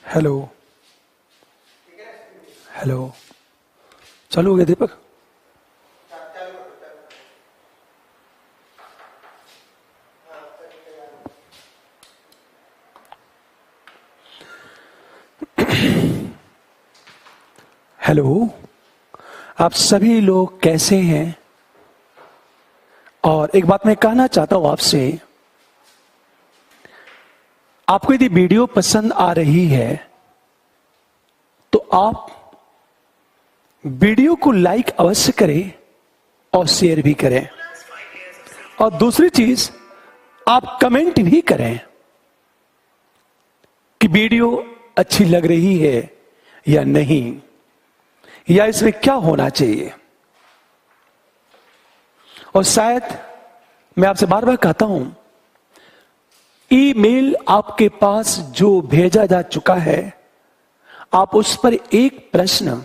Hello hello, चालू हो गया दीपक? हेलो, आप सभी लोग कैसे हैं? और एक बात मैं कहना चाहता हूं आपसे, आपको यदि वीडियो पसंद आ रही है तो आप वीडियो को लाइक अवश्य करें और शेयर भी करें। और दूसरी चीज, आप कमेंट भी करें कि वीडियो अच्छी लग रही है या नहीं, या इसमें क्या होना चाहिए। और शायद मैं आपसे बार बार कहता हूं, ईमेल आपके पास जो भेजा जा चुका है, आप उस पर एक प्रश्न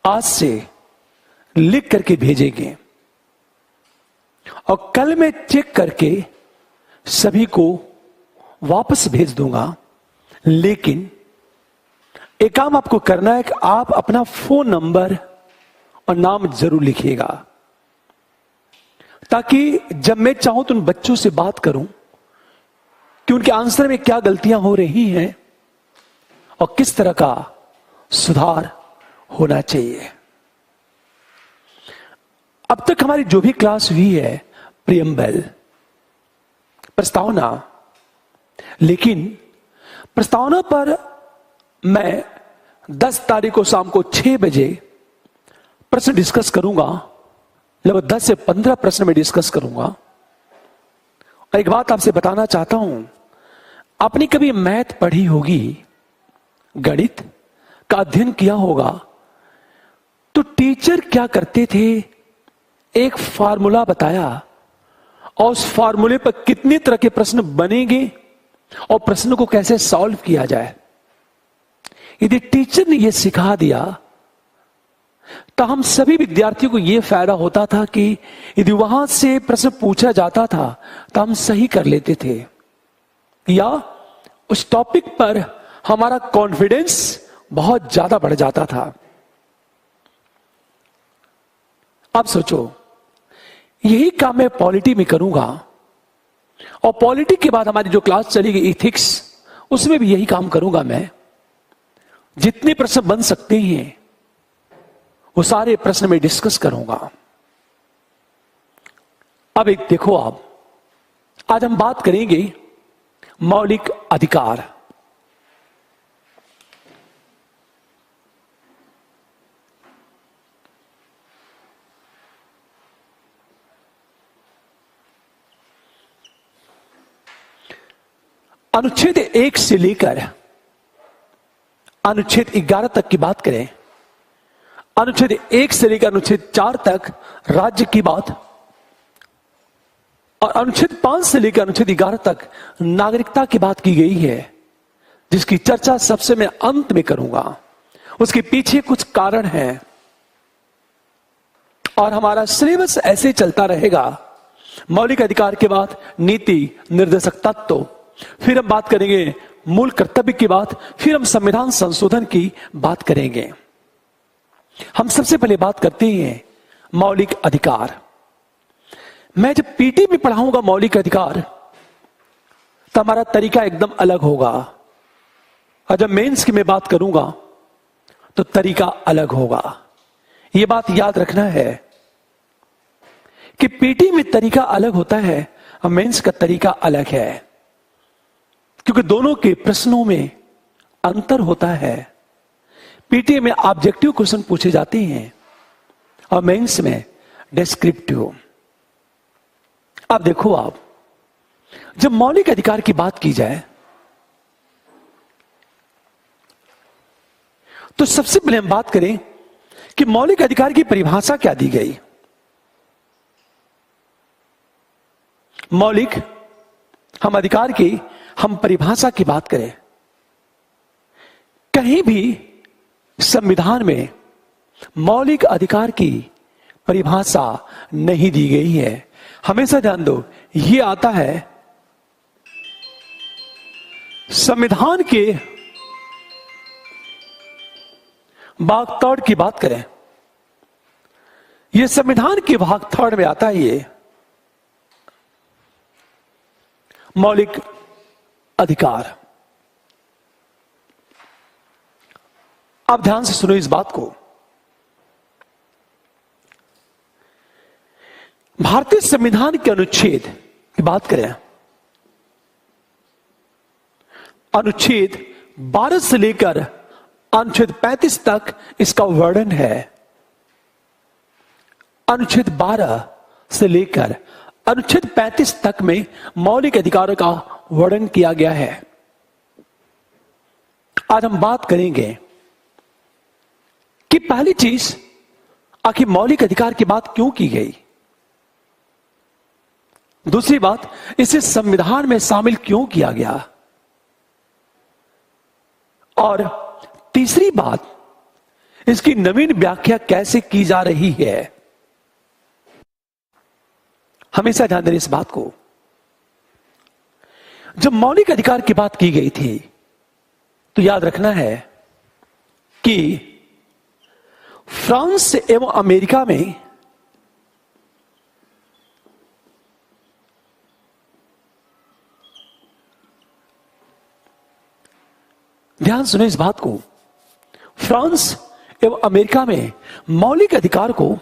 आज से लिख करके भेजेंगे और कल मैं चेक करके सभी को वापस भेज दूंगा। लेकिन एक काम आपको करना है कि आप अपना फोन नंबर और नाम जरूर लिखिएगा, ताकि जब मैं चाहूं तो उन बच्चों से बात करूं कि उनके आंसर में क्या गलतियां हो रही हैं और किस तरह का सुधार होना चाहिए। अब तक हमारी जो भी क्लास हुई है, प्रियम्बल, प्रस्तावना, लेकिन प्रस्तावना पर मैं 10 तारीख को शाम को 6 बजे प्रश्न डिस्कस करूंगा। लगभग 10 से 15 प्रश्न में डिस्कस करूंगा। और एक बात आपसे बताना चाहता हूं, आपने कभी मैथ पढ़ी होगी, गणित का अध्ययन किया होगा, तो टीचर क्या करते थे, एक फार्मूला बताया और उस फार्मूले पर कितने तरह के प्रश्न बनेंगे और प्रश्न को कैसे सॉल्व किया जाए। यदि टीचर ने यह सिखा दिया तो हम सभी विद्यार्थियों को यह फायदा होता था कि यदि वहां से प्रश्न पूछा जाता था तो हम सही कर लेते थे, या उस टॉपिक पर हमारा कॉन्फिडेंस बहुत ज्यादा बढ़ जाता था। अब सोचो, यही काम मैं पॉलिटी में करूंगा, और पॉलिटी के बाद हमारी जो क्लास चलेगी इथिक्स, उसमें भी यही काम करूंगा। मैं जितने प्रश्न बन सकते हैं वो सारे प्रश्न में डिस्कस करूंगा। अब एक देखो, आप आज हम बात करेंगे मौलिक अधिकार। अनुच्छेद 1 से लेकर अनुच्छेद 11 तक की बात करें, अनुच्छेद 1 से लेकर अनुच्छेद 4 तक राज्य की बात, और अनुच्छेद 5 से लेकर अनुच्छेद 11 तक नागरिकता की बात की गई है, जिसकी चर्चा सबसे मैं अंत में करूंगा। उसके पीछे कुछ कारण हैं और हमारा सिलेबस ऐसे चलता रहेगा। मौलिक अधिकार के बाद नीति निर्देशक तत्व, फिर हम बात करेंगे मूल कर्तव्य की बात, फिर हम संविधान संशोधन की बात करेंगे। हम सबसे पहले बात करते हैं मौलिक अधिकार। मैं जब पीटी में पढ़ाऊंगा मौलिक अधिकार, तो हमारा तरीका एकदम अलग होगा, और जब मेंस की मैं बात करूंगा तो तरीका अलग होगा। यह बात याद रखना है कि पीटी में तरीका अलग होता है और मेंस का तरीका अलग है, क्योंकि दोनों के प्रश्नों में अंतर होता है। पीटी में ऑब्जेक्टिव क्वेश्चन पूछे जाते हैं और मेंस में डिस्क्रिप्टिव। अब देखो, आप जब मौलिक अधिकार की बात की जाए तो सबसे पहले हम बात करें कि मौलिक अधिकार की परिभाषा क्या दी गई। मौलिक हम अधिकार की हम परिभाषा की बात करें, कहीं भी संविधान में मौलिक अधिकार की परिभाषा नहीं दी गई है। हमेशा ध्यान दो, यह आता है संविधान के भाग थर्ड की बात करें, यह संविधान के भाग थर्ड में आता है। ये मौलिक अधिकार। आप ध्यान से सुनो इस बात को। भारतीय संविधान के अनुच्छेद की बात करें, अनुच्छेद 12 से लेकर अनुच्छेद 35 तक इसका वर्णन है। अनुच्छेद 12 से लेकर अनुच्छेद 35 तक में मौलिक अधिकारों का वर्णन किया गया है। आज हम बात करेंगे कि पहली चीज, आखिर मौलिक अधिकार की बात क्यों की गई। दूसरी बात, इसे संविधान में शामिल क्यों किया गया। और तीसरी बात, इसकी नवीन व्याख्या कैसे की जा रही है। हमेशा ध्यान दें इस बात को। जब मौलिक अधिकार की बात की गई थी तो याद रखना है कि फ्रांस एवं अमेरिका में ध्यान सुनो इस बात को, फ्रांस एवं अमेरिका में मौलिक अधिकार को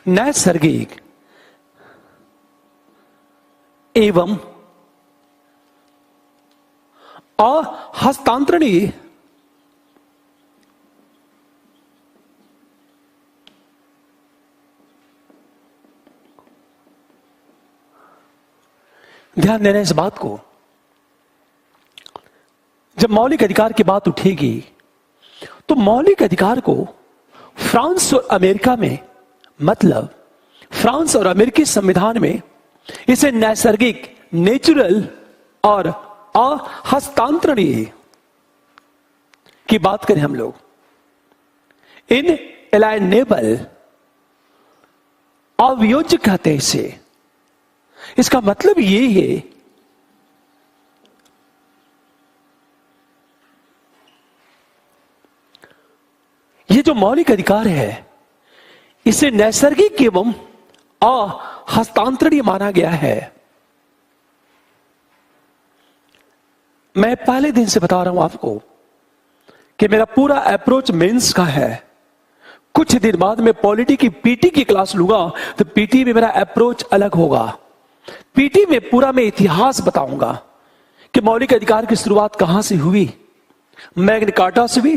नैसर्गिक एवं अहस्तांतरणीय ध्यान देना इस बात को। जब मौलिक अधिकार की बात उठेगी तो मौलिक अधिकार को फ्रांस और अमेरिका में, मतलब फ्रांस और अमेरिकी संविधान में इसे नैसर्गिक, नेचुरल और अहस्तांतरणीय की बात करें हम लोग, इन एलाइनेबल, अवियोज्य कहते हैं इसे। इसका मतलब ये है ये जो मौलिक अधिकार है इसे नैसर्गिक एवं अहस्तांतरणीय माना गया है। मैं पहले दिन से बता रहा हूं आपको कि मेरा पूरा अप्रोच मेंस का है। कुछ दिन बाद मैं पॉलिटी की पीटी की क्लास लूंगा तो पीटी में मेरा अप्रोच अलग होगा। पीटी में पूरा मैं इतिहास बताऊंगा कि मौलिक अधिकार की शुरुआत कहां से हुई। मैग्ना कार्टा से हुई,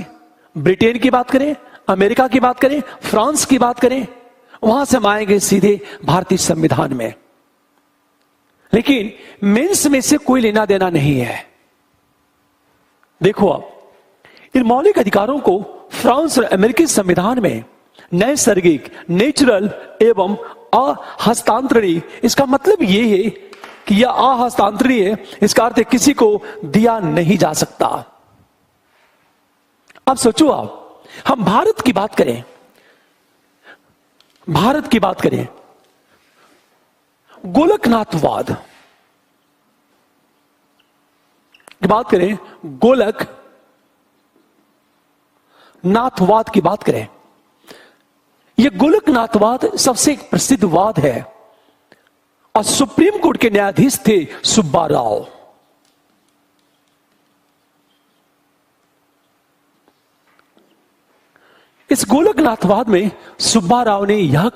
ब्रिटेन की बात करें, अमेरिका की बात करें, फ्रांस की बात करें, वहां से हम आएंगे सीधे भारतीय संविधान में। लेकिन मेंस में से कोई लेना देना नहीं है। देखो आप इन मौलिक अधिकारों को फ्रांस और अमेरिकी संविधान में नैसर्गिक, नेचुरल एवं अहस्तांतरणीय, इसका मतलब यह है कि यह अहस्तांतरणीय है, इसका अर्थ किसी को दिया नहीं जा सकता। अब सोचो आप, हम भारत की बात करें, भारत की बात करें, गोलकनाथवाद की बात करें, गोलक नाथवाद की बात करें। यह गोलकनाथवाद सबसे एक प्रसिद्ध वाद है और सुप्रीम कोर्ट के न्यायाधीश थे सुब्बा राव। इस गोलकनाथवाद में सुब्बा राव ने यह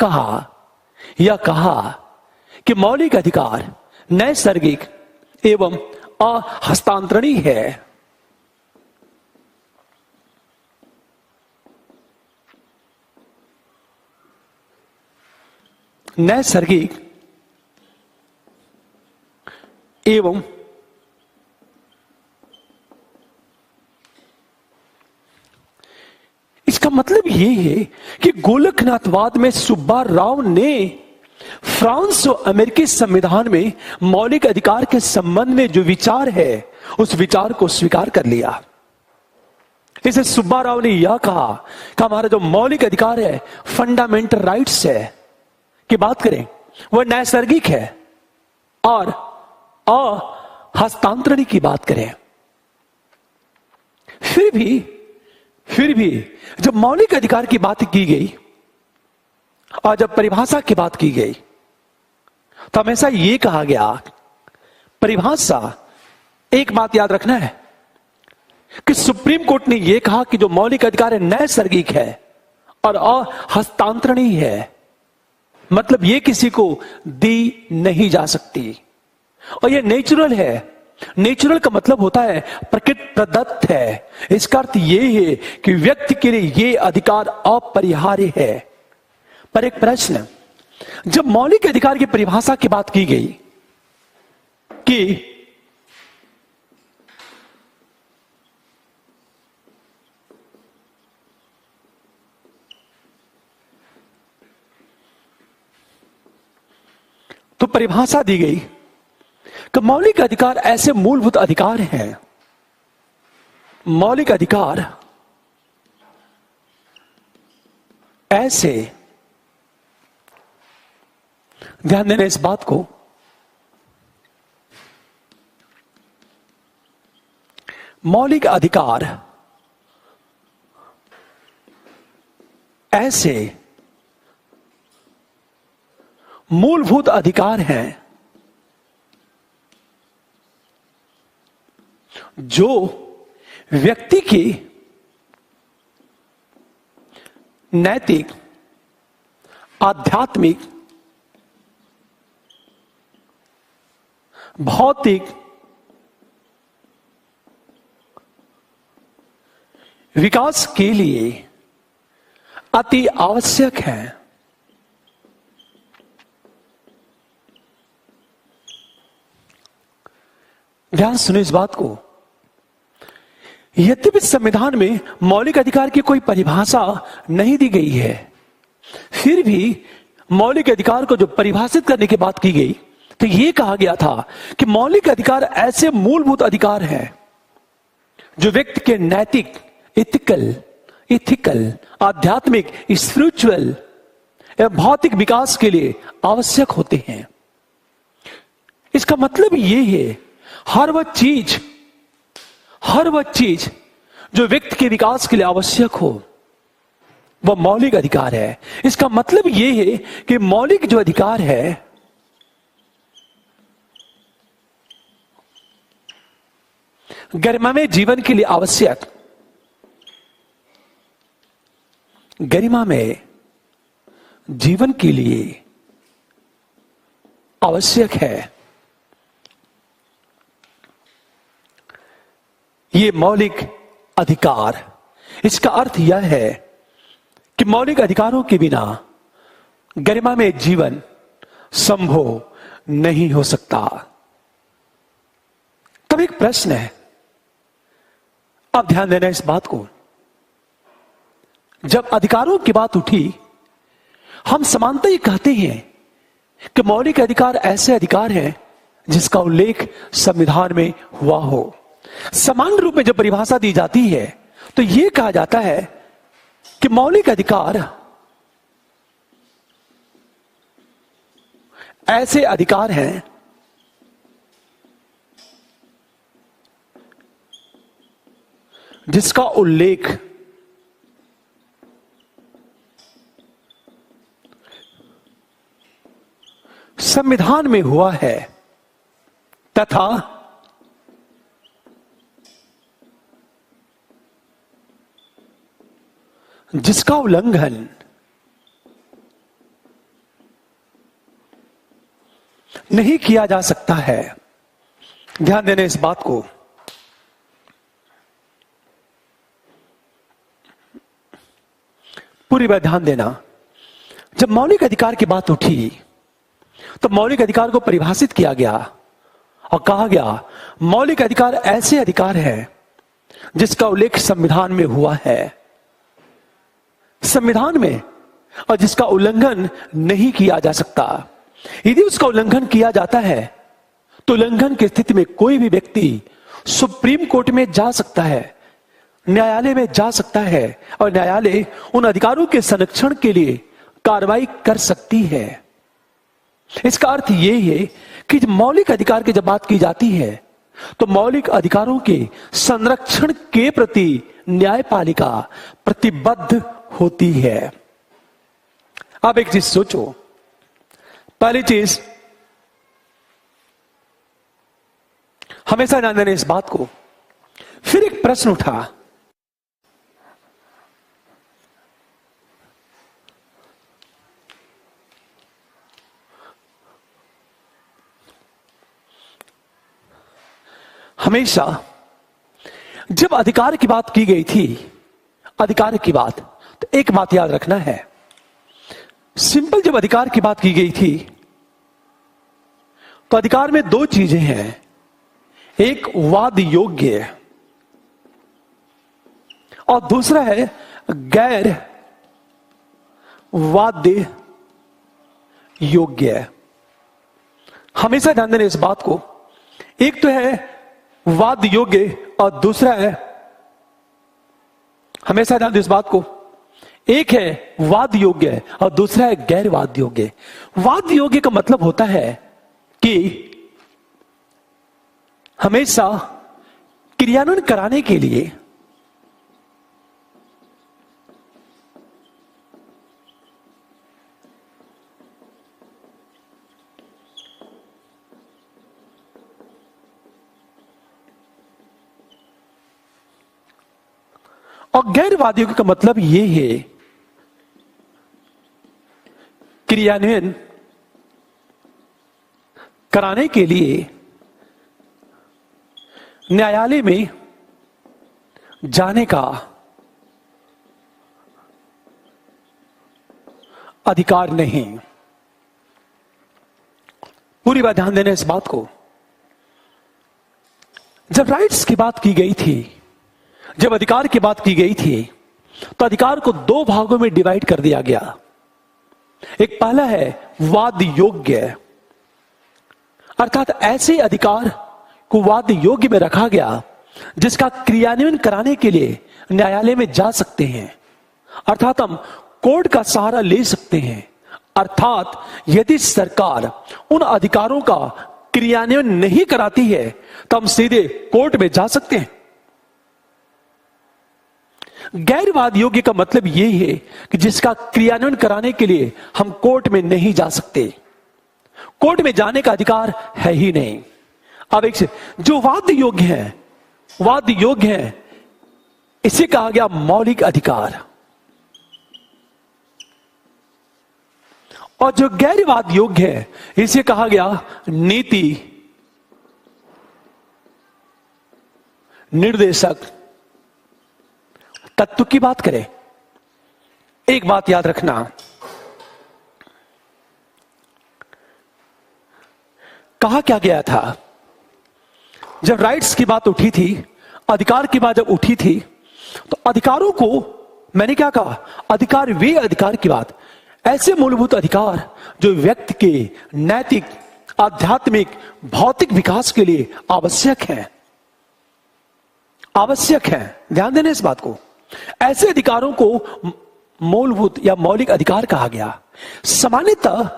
कहा कि मौलिक अधिकार नैसर्गिक एवं अहस्तांतरणीय है। नैसर्गिक एवं इसका मतलब यह है कि गोलकनाथवाद में सुब्बा राव ने फ्रांस और अमेरिकी संविधान में मौलिक अधिकार के संबंध में जो विचार है उस विचार को स्वीकार कर लिया। इसे सुब्बा राव ने यह कहा कि हमारा जो मौलिक अधिकार है, फंडामेंटल राइट्स है की बात करें, वह नैसर्गिक है, और हस्तांतरण की बात करें, फिर भी जब मौलिक अधिकार की बात की गई और जब परिभाषा की बात की गई तो हमेशा यह कहा गया, परिभाषा, एक बात याद रखना है कि सुप्रीम कोर्ट ने यह कहा कि जो मौलिक अधिकार है नैसर्गिक है और हस्तांतरणीय है, मतलब यह किसी को दी नहीं जा सकती और यह नेचुरल है। नेचुरल का मतलब होता है प्रकृति प्रदत्त है। इसका अर्थ यह है कि व्यक्ति के लिए यह अधिकार अपरिहार्य है। पर एक प्रश्न, जब मौलिक अधिकार की परिभाषा की बात की गई कि तो परिभाषा दी गई कि मौलिक अधिकार ऐसे मूलभूत अधिकार हैं, मौलिक अधिकार ऐसे, ध्यान देना इस बात को, मौलिक अधिकार ऐसे मूलभूत अधिकार हैं जो व्यक्ति की नैतिक, आध्यात्मिक, भौतिक, विकास के लिए अति आवश्यक है। ध्यान सुनो इस बात को, यद्यपि संविधान में मौलिक अधिकार की कोई परिभाषा नहीं दी गई है, फिर भी मौलिक अधिकार को जो परिभाषित करने की बात की गई तो यह कहा गया था कि मौलिक अधिकार ऐसे मूलभूत अधिकार हैं जो व्यक्ति के नैतिक, इथिकल, आध्यात्मिक, स्पिरिचुअल एवं भौतिक विकास के लिए आवश्यक होते हैं। इसका मतलब यह है हर वह चीज जो व्यक्ति के विकास के लिए आवश्यक हो वह मौलिक अधिकार है। इसका मतलब यह है कि मौलिक जो अधिकार है गरिमामय जीवन के लिए आवश्यक, गरिमामय जीवन के लिए आवश्यक है। ये मौलिक अधिकार, इसका अर्थ यह है कि मौलिक अधिकारों के बिना गरिमामय जीवन संभव नहीं हो सकता। तब एक प्रश्न है, अब ध्यान देना इस बात को, जब अधिकारों की बात उठी हम समानता ही कहते हैं कि मौलिक अधिकार ऐसे अधिकार हैं जिसका उल्लेख संविधान में हुआ हो। समान रूप में जब परिभाषा दी जाती है तो यह कहा जाता है कि मौलिक अधिकार ऐसे अधिकार हैं जिसका उल्लेख संविधान में हुआ है तथा जिसका उल्लंघन नहीं किया जा सकता है। ध्यान देना इस बात को, पूरी बात ध्यान देना। जब मौलिक अधिकार की बात उठी तो मौलिक अधिकार को परिभाषित किया गया और कहा गया मौलिक अधिकार ऐसे अधिकार हैं जिसका उल्लेख संविधान में हुआ है, संविधान में, और जिसका उल्लंघन नहीं किया जा सकता। यदि उसका उल्लंघन किया जाता है तो उल्लंघन की स्थिति में कोई भी व्यक्ति सुप्रीम कोर्ट में जा सकता है, न्यायालय में जा सकता है और न्यायालय उन अधिकारों के संरक्षण के लिए कार्रवाई कर सकती है। इसका अर्थ यह है कि मौलिक अधिकार की जब बात की जाती है तो मौलिक अधिकारों के संरक्षण के प्रति न्यायपालिका प्रतिबद्ध होती है। अब एक चीज सोचो, पहली चीज हमेशा ध्यान देना इस बात को। फिर एक प्रश्न उठा, हमेशा जब अधिकार की बात की गई थी, अधिकार की बात, तो एक बात याद रखना है, सिंपल जब अधिकार की बात की गई थी तो अधिकार में दो चीजें हैं, एक वाद योग्य और दूसरा है गैर वाद्य योग्य। हमेशा ध्यान देना इस बात को, एक तो है वाद योग्य और दूसरा है, हमेशा ध्यान दें इस बात को, एक है वाद योग्य और दूसरा है गैर वाद योग्य। वाद योग्य का मतलब होता है कि हमेशा क्रियान्वयन कराने के लिए और गैर वाद योग्य का मतलब यह है क्रियान्वयन कराने के लिए न्यायालय में जाने का अधिकार नहीं। पूरी बात ध्यान देना इस बात को। जब राइट्स की बात की गई थी, जब अधिकार की बात की गई थी, तो अधिकार को दो भागों में डिवाइड कर दिया गया। एक पहला है वाद योग्य, अर्थात ऐसे अधिकार को वाद योग्य में रखा गया जिसका क्रियान्वयन कराने के लिए न्यायालय में जा सकते हैं, अर्थात हम कोर्ट का सहारा ले सकते हैं। अर्थात यदि सरकार उन अधिकारों का क्रियान्वयन नहीं कराती है तो हम सीधे कोर्ट में जा सकते हैं। गैरवाद योग्य का मतलब यह है कि जिसका क्रियान्वयन कराने के लिए हम कोर्ट में नहीं जा सकते, कोर्ट में जाने का अधिकार है ही नहीं। अब एक से जो वाद योग्य है, वाद योग्य है, इसे कहा गया मौलिक अधिकार, और जो गैरवाद योग्य है इसे कहा गया नीति निर्देशक तत्व की बात करें। एक बात याद रखना, कहा क्या गया था जब राइट्स की बात उठी थी, अधिकार की बात जब उठी थी, तो अधिकारों को मैंने क्या कहा, अधिकार वे अधिकार की बात, ऐसे मूलभूत अधिकार जो व्यक्ति के नैतिक, आध्यात्मिक, भौतिक विकास के लिए आवश्यक है, आवश्यक है। ध्यान देना इस बात को। ऐसे अधिकारों को मूलभूत या मौलिक अधिकार कहा गया। सामान्यतः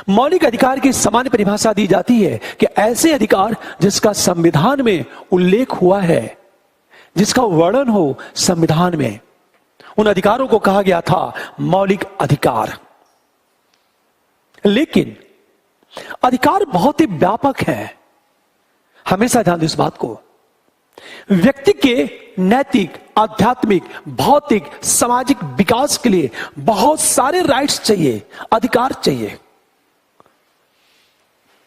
मौलिक अधिकार की सामान्य परिभाषा दी जाती है कि ऐसे अधिकार जिसका संविधान में उल्लेख हुआ है, जिसका वर्णन हो संविधान में, उन अधिकारों को कहा गया था मौलिक अधिकार। लेकिन अधिकार बहुत ही व्यापक है, हमेशा ध्यान दें इस बात को। व्यक्ति के नैतिक, आध्यात्मिक, भौतिक, सामाजिक विकास के लिए बहुत सारे राइट्स चाहिए, अधिकार चाहिए,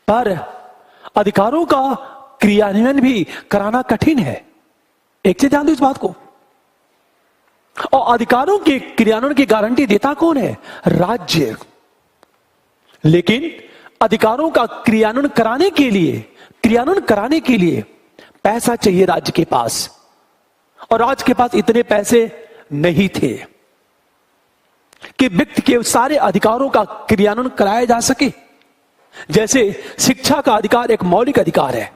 पर अधिकारों का क्रियान्वयन भी कराना कठिन है। एक से ध्यान दो इस बात को। और अधिकारों के क्रियान्वयन की गारंटी देता कौन है? राज्य। लेकिन अधिकारों का क्रियान्वयन कराने के लिए पैसा चाहिए राज्य के पास, और राज्य के पास इतने पैसे नहीं थे कि व्यक्ति के सारे अधिकारों का क्रियान्वयन कराया जा सके। जैसे शिक्षा का अधिकार एक मौलिक अधिकार है,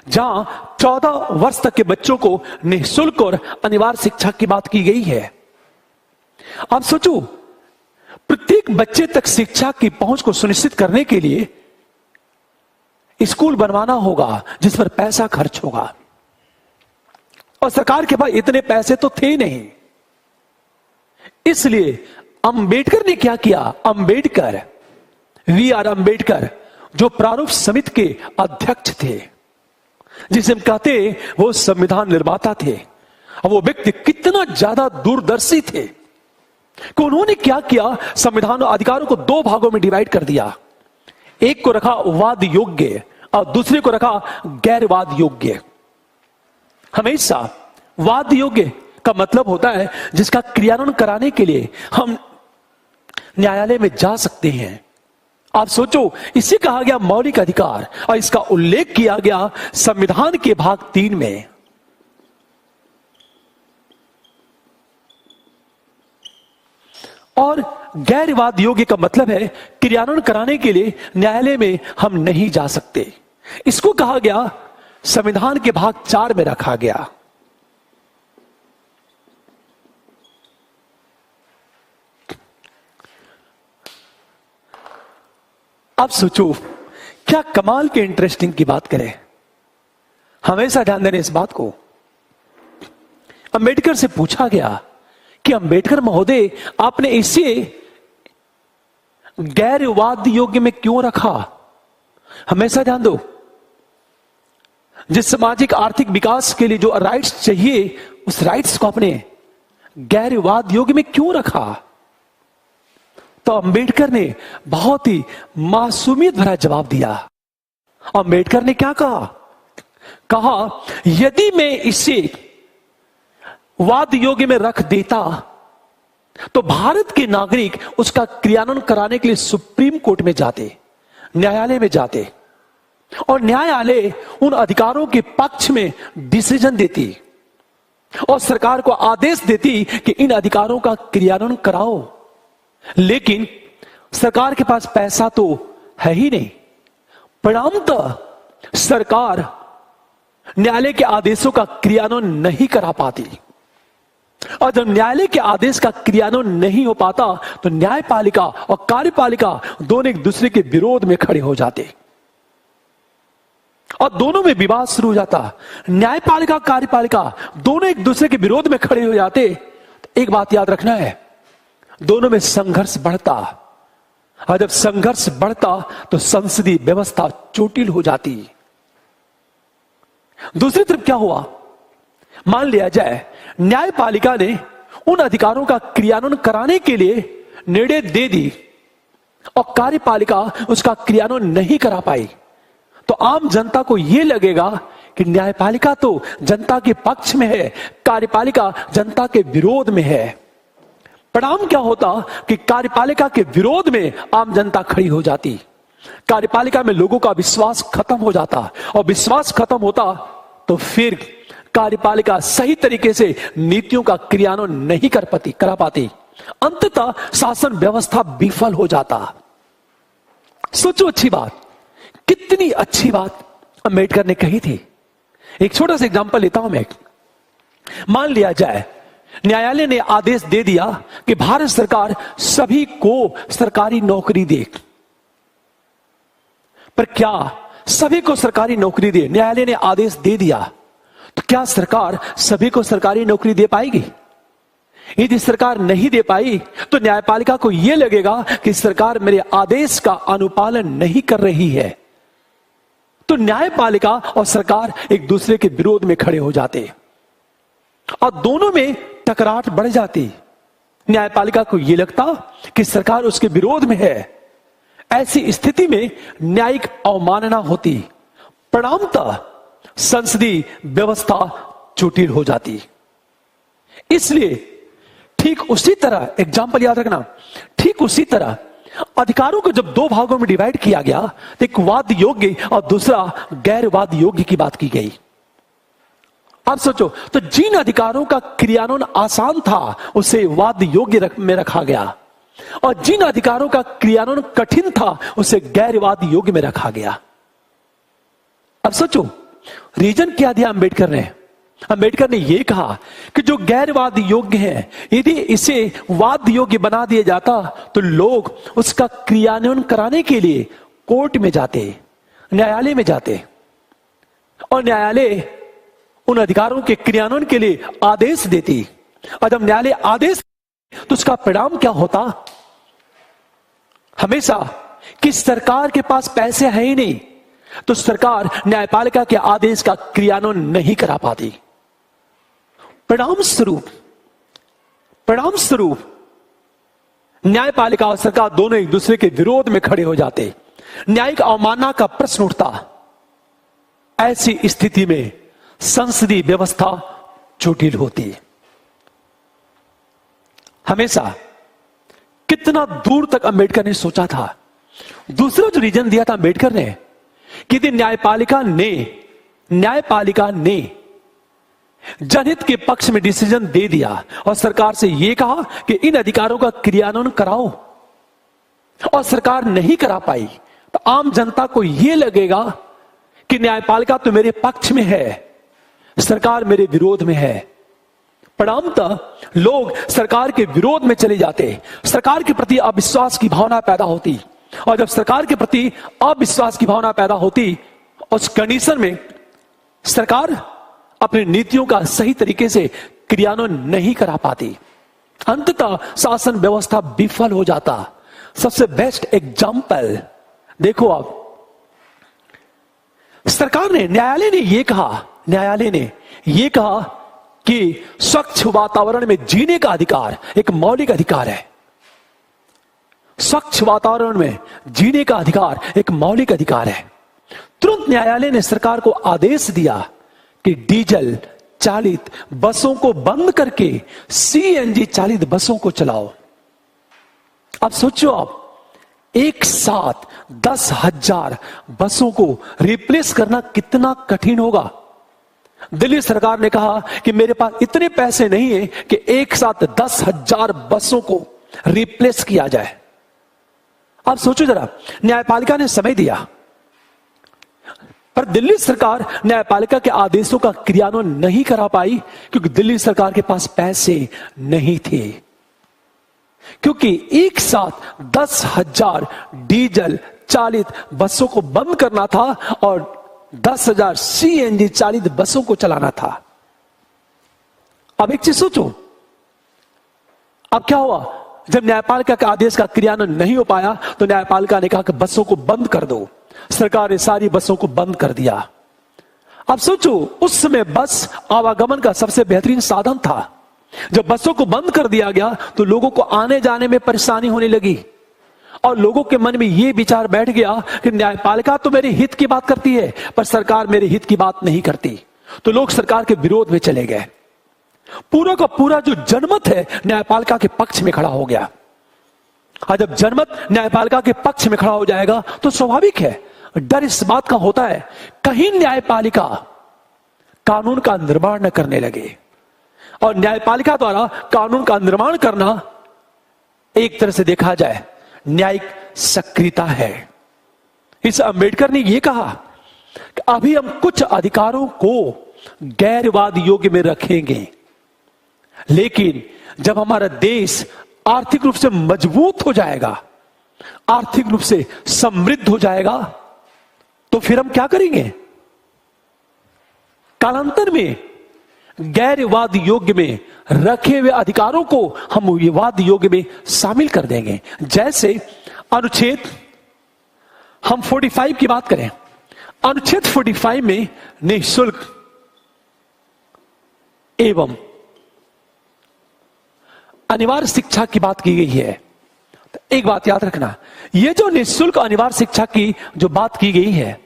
जहां 14 वर्ष तक के बच्चों को निःशुल्क और अनिवार्य शिक्षा की बात की गई है। अब सोचो, प्रत्येक बच्चे तक शिक्षा की पहुंच को सुनिश्चित करने के लिए स्कूल बनवाना होगा जिस पर पैसा खर्च होगा, और सरकार के पास इतने पैसे तो थे नहीं। इसलिए अंबेडकर ने क्या किया? अंबेडकर, वी आर अंबेडकर, जो प्रारूप समिति के अध्यक्ष थे, जिसे हम कहते वो संविधान निर्माता थे, और वो व्यक्ति कितना ज्यादा दूरदर्शी थे कि उन्होंने क्या किया? संविधान अधिकारों को दो भागों में डिवाइड कर दिया। एक को रखा वाद योग्य और दूसरे को रखा गैर वाद योग्य। हमेशा वाद योग्य का मतलब होता है जिसका क्रियान्वयन कराने के लिए हम न्यायालय में जा सकते हैं। आप सोचो, इसे कहा गया मौलिक अधिकार, और इसका उल्लेख किया गया संविधान के भाग 3 में। और गैरवाद योग्य का मतलब है क्रियान्वयन कराने के लिए न्यायालय में हम नहीं जा सकते। इसको कहा गया संविधान के भाग 4 में रखा गया। अब सोचो, क्या कमाल के इंटरेस्टिंग की बात करें, हमेशा ध्यान देने इस बात को। अंबेडकर से पूछा गया कि अंबेडकर महोदय, आपने इसे गैरवाद योग्य में क्यों रखा? हमेशा ध्यान दो, जिस सामाजिक आर्थिक विकास के लिए जो राइट्स चाहिए, उस राइट्स को आपने गैरवाद योग्य में क्यों रखा? तो अंबेडकर ने बहुत ही मासूमियत भरा जवाब दिया। अंबेडकर ने क्या कहा? कहा, यदि मैं इसे वाद योग्य में रख देता तो भारत के नागरिक उसका क्रियान्वयन कराने के लिए सुप्रीम कोर्ट में जाते, न्यायालय में जाते, और न्यायालय उन अधिकारों के पक्ष में डिसीजन देती और सरकार को आदेश देती कि इन अधिकारों का क्रियान्वयन कराओ। लेकिन सरकार के पास पैसा तो है ही नहीं। परिणामतः सरकार न्यायालय के आदेशों का क्रियान्वयन नहीं करा पाती, और जब न्यायालय के आदेश का क्रियान्वयन नहीं हो पाता तो न्यायपालिका और कार्यपालिका दोनों एक दूसरे के विरोध में खड़े हो जाते और दोनों में विवाद शुरू हो जाता। न्यायपालिका कार्यपालिका दोनों एक दूसरे के विरोध में खड़े हो जाते। एक बात याद रखना है, दोनों में संघर्ष बढ़ता, और जब संघर्ष बढ़ता तो संसदीय व्यवस्था चोटिल हो जाती। दूसरी तरफ क्या हुआ? मान लिया जाए न्यायपालिका ने उन अधिकारों का क्रियान्वयन कराने के लिए निर्णय दे दी और कार्यपालिका उसका क्रियान्वयन नहीं करा पाई, तो आम जनता को यह लगेगा कि न्यायपालिका तो जनता के पक्ष में है, कार्यपालिका जनता के विरोध में है। परिणाम क्या होता कि कार्यपालिका के विरोध में आम जनता खड़ी हो जाती, कार्यपालिका में लोगों का विश्वास खत्म हो जाता, और विश्वास खत्म होता तो फिर कार्यपालिका सही तरीके से नीतियों का क्रियान्वयन नहीं करा पाती। अंततः शासन व्यवस्था विफल हो जाता। सोचो, अच्छी बात, कितनी अच्छी बात अंबेडकर ने कही थी। एक छोटा सा एग्जांपल लेता हूं मैं। मान लिया जाए न्यायालय ने आदेश दे दिया कि भारत सरकार सभी को सरकारी नौकरी दे, पर क्या सभी को सरकारी नौकरी दे? न्यायालय ने आदेश दे दिया, तो क्या सरकार सभी को सरकारी नौकरी दे पाएगी? यदि सरकार नहीं दे पाई तो न्यायपालिका को यह लगेगा कि सरकार मेरे आदेश का अनुपालन नहीं कर रही है, तो न्यायपालिका और सरकार एक दूसरे के विरोध में खड़े हो जाते और दोनों में टकराट बढ़ जाती। न्यायपालिका को यह लगता कि सरकार उसके विरोध में है। ऐसी स्थिति में न्यायिक अवमानना होती, परिणामतः संसदीय व्यवस्था चोटिल हो जाती। इसलिए ठीक उसी तरह, एग्जाम्पल याद रखना, ठीक उसी तरह अधिकारों को जब दो भागों में डिवाइड किया गया, तो एक वाद योग्य और दूसरा गैर वाद योग्य की बात की गई। अब सोचो, तो जिन अधिकारों का क्रियान्वयन आसान था उसे वाद योग्य में रखा गया, और जिन अधिकारों का क्रियान्वयन कठिन था उसे गैरवाद योग्य में रखा गया। अब सोचो, रीजन क्या दिया अंबेडकर ने? अंबेडकर ने यह कहा कि जो गैरवाद योग्य है, यदि इसे वाद योग्य बना दिया जाता तो लोग उसका क्रियान्वयन कराने के लिए कोर्ट में जाते, न्यायालय में जाते और न्यायालय उन अधिकारों के क्रियान्वयन के लिए आदेश देती। और जब न्यायालय आदेश तो उसका परिणाम क्या होता? हमेशा कि सरकार के पास पैसे है ही नहीं, तो सरकार न्यायपालिका के आदेश का क्रियान्वयन नहीं करा पाती। परिणाम स्वरूप न्यायपालिका और सरकार दोनों एक दूसरे के विरोध में खड़े हो जाते। न्यायिक अवमानना का प्रश्न उठता। ऐसी स्थिति में संसदीय व्यवस्था जटिल होती। हमेशा कितना दूर तक अंबेडकर ने सोचा था। दूसरा जो रीजन दिया था अंबेडकर ने कि यदि न्यायपालिका ने जनहित के पक्ष में डिसीजन दे दिया और सरकार से यह कहा कि इन अधिकारों का क्रियान्वयन कराओ, और सरकार नहीं करा पाई, तो आम जनता को यह लगेगा कि न्यायपालिका तो मेरे पक्ष में है, सरकार मेरे विरोध में है। परिणामतः लोग सरकार के विरोध में चले जाते, सरकार के प्रति अविश्वास की भावना पैदा होती। और जब सरकार के प्रति अविश्वास की भावना पैदा होती, उस कंडीशन में सरकार अपनी नीतियों का सही तरीके से क्रियान्वयन नहीं करा पाती। अंततः शासन व्यवस्था विफल हो जाता। सबसे बेस्ट एग्जाम्पल देखो आप, सरकार ने न्यायालय ने यह कहा कि स्वच्छ वातावरण में जीने का अधिकार एक मौलिक अधिकार है। स्वच्छ वातावरण में जीने का अधिकार एक मौलिक अधिकार है। तुरंत न्यायालय ने सरकार को आदेश दिया कि डीजल चालित बसों को बंद करके सीएनजी चालित बसों को चलाओ। अब सोचो, आप एक साथ 10,000 बसों को रिप्लेस करना कितना कठिन होगा। दिल्ली सरकार ने कहा कि मेरे पास इतने पैसे नहीं है कि एक साथ 10,000 बसों को रिप्लेस किया जाए। अब सोचो जरा, न्यायपालिका ने समय दिया, पर दिल्ली सरकार न्यायपालिका के आदेशों का क्रियान्वयन नहीं करा पाई क्योंकि दिल्ली सरकार के पास पैसे नहीं थे। क्योंकि एक साथ 10,000 डीजल चालित बसों को बंद करना था और 10,000 सीएनजी चालित बसों को चलाना था। अब एक चीज सोचो, अब क्या हुआ? जब न्यायपालिका के आदेश का क्रियान्वयन नहीं हो पाया तो न्यायपालिका ने कहा कि बसों को बंद कर दो। सरकार ने सारी बसों को बंद कर दिया। अब सोचो, उस समय बस आवागमन का सबसे बेहतरीन साधन था। जब बसों को बंद कर दिया गया तो लोगों को आने जाने में परेशानी होने लगी और लोगों के मन में यह विचार बैठ गया कि न्यायपालिका तो मेरे हित की बात करती है पर सरकार मेरे हित की बात नहीं करती। तो लोग सरकार के विरोध में चले गए। पूरा का पूरा जो जनमत है न्यायपालिका के पक्ष में खड़ा हो गया। और जब जनमत न्यायपालिका के पक्ष में खड़ा हो जाएगा तो स्वाभाविक है, डर इस बात का होता है कहीं न्यायपालिका कानून का निर्माण न करने लगे। और न्यायपालिका द्वारा कानून का निर्माण करना एक तरह से देखा जाए न्यायिक सक्रियता है। इस अंबेडकर ने यह कहा कि अभी हम कुछ अधिकारों को गैरवाद योग्य में रखेंगे, लेकिन जब हमारा देश आर्थिक रूप से मजबूत हो जाएगा, आर्थिक रूप से समृद्ध हो जाएगा, तो फिर हम क्या करेंगे? कालांतर में गैरवाद योग्य में रखे हुए अधिकारों को हम वाद योग्य में शामिल कर देंगे। जैसे अनुच्छेद, हम 45 की बात करें, अनुच्छेद 45 में निःशुल्क एवं अनिवार्य शिक्षा की बात की गई है। तो एक बात याद रखना, यह जो निःशुल्क अनिवार्य शिक्षा की जो बात की गई है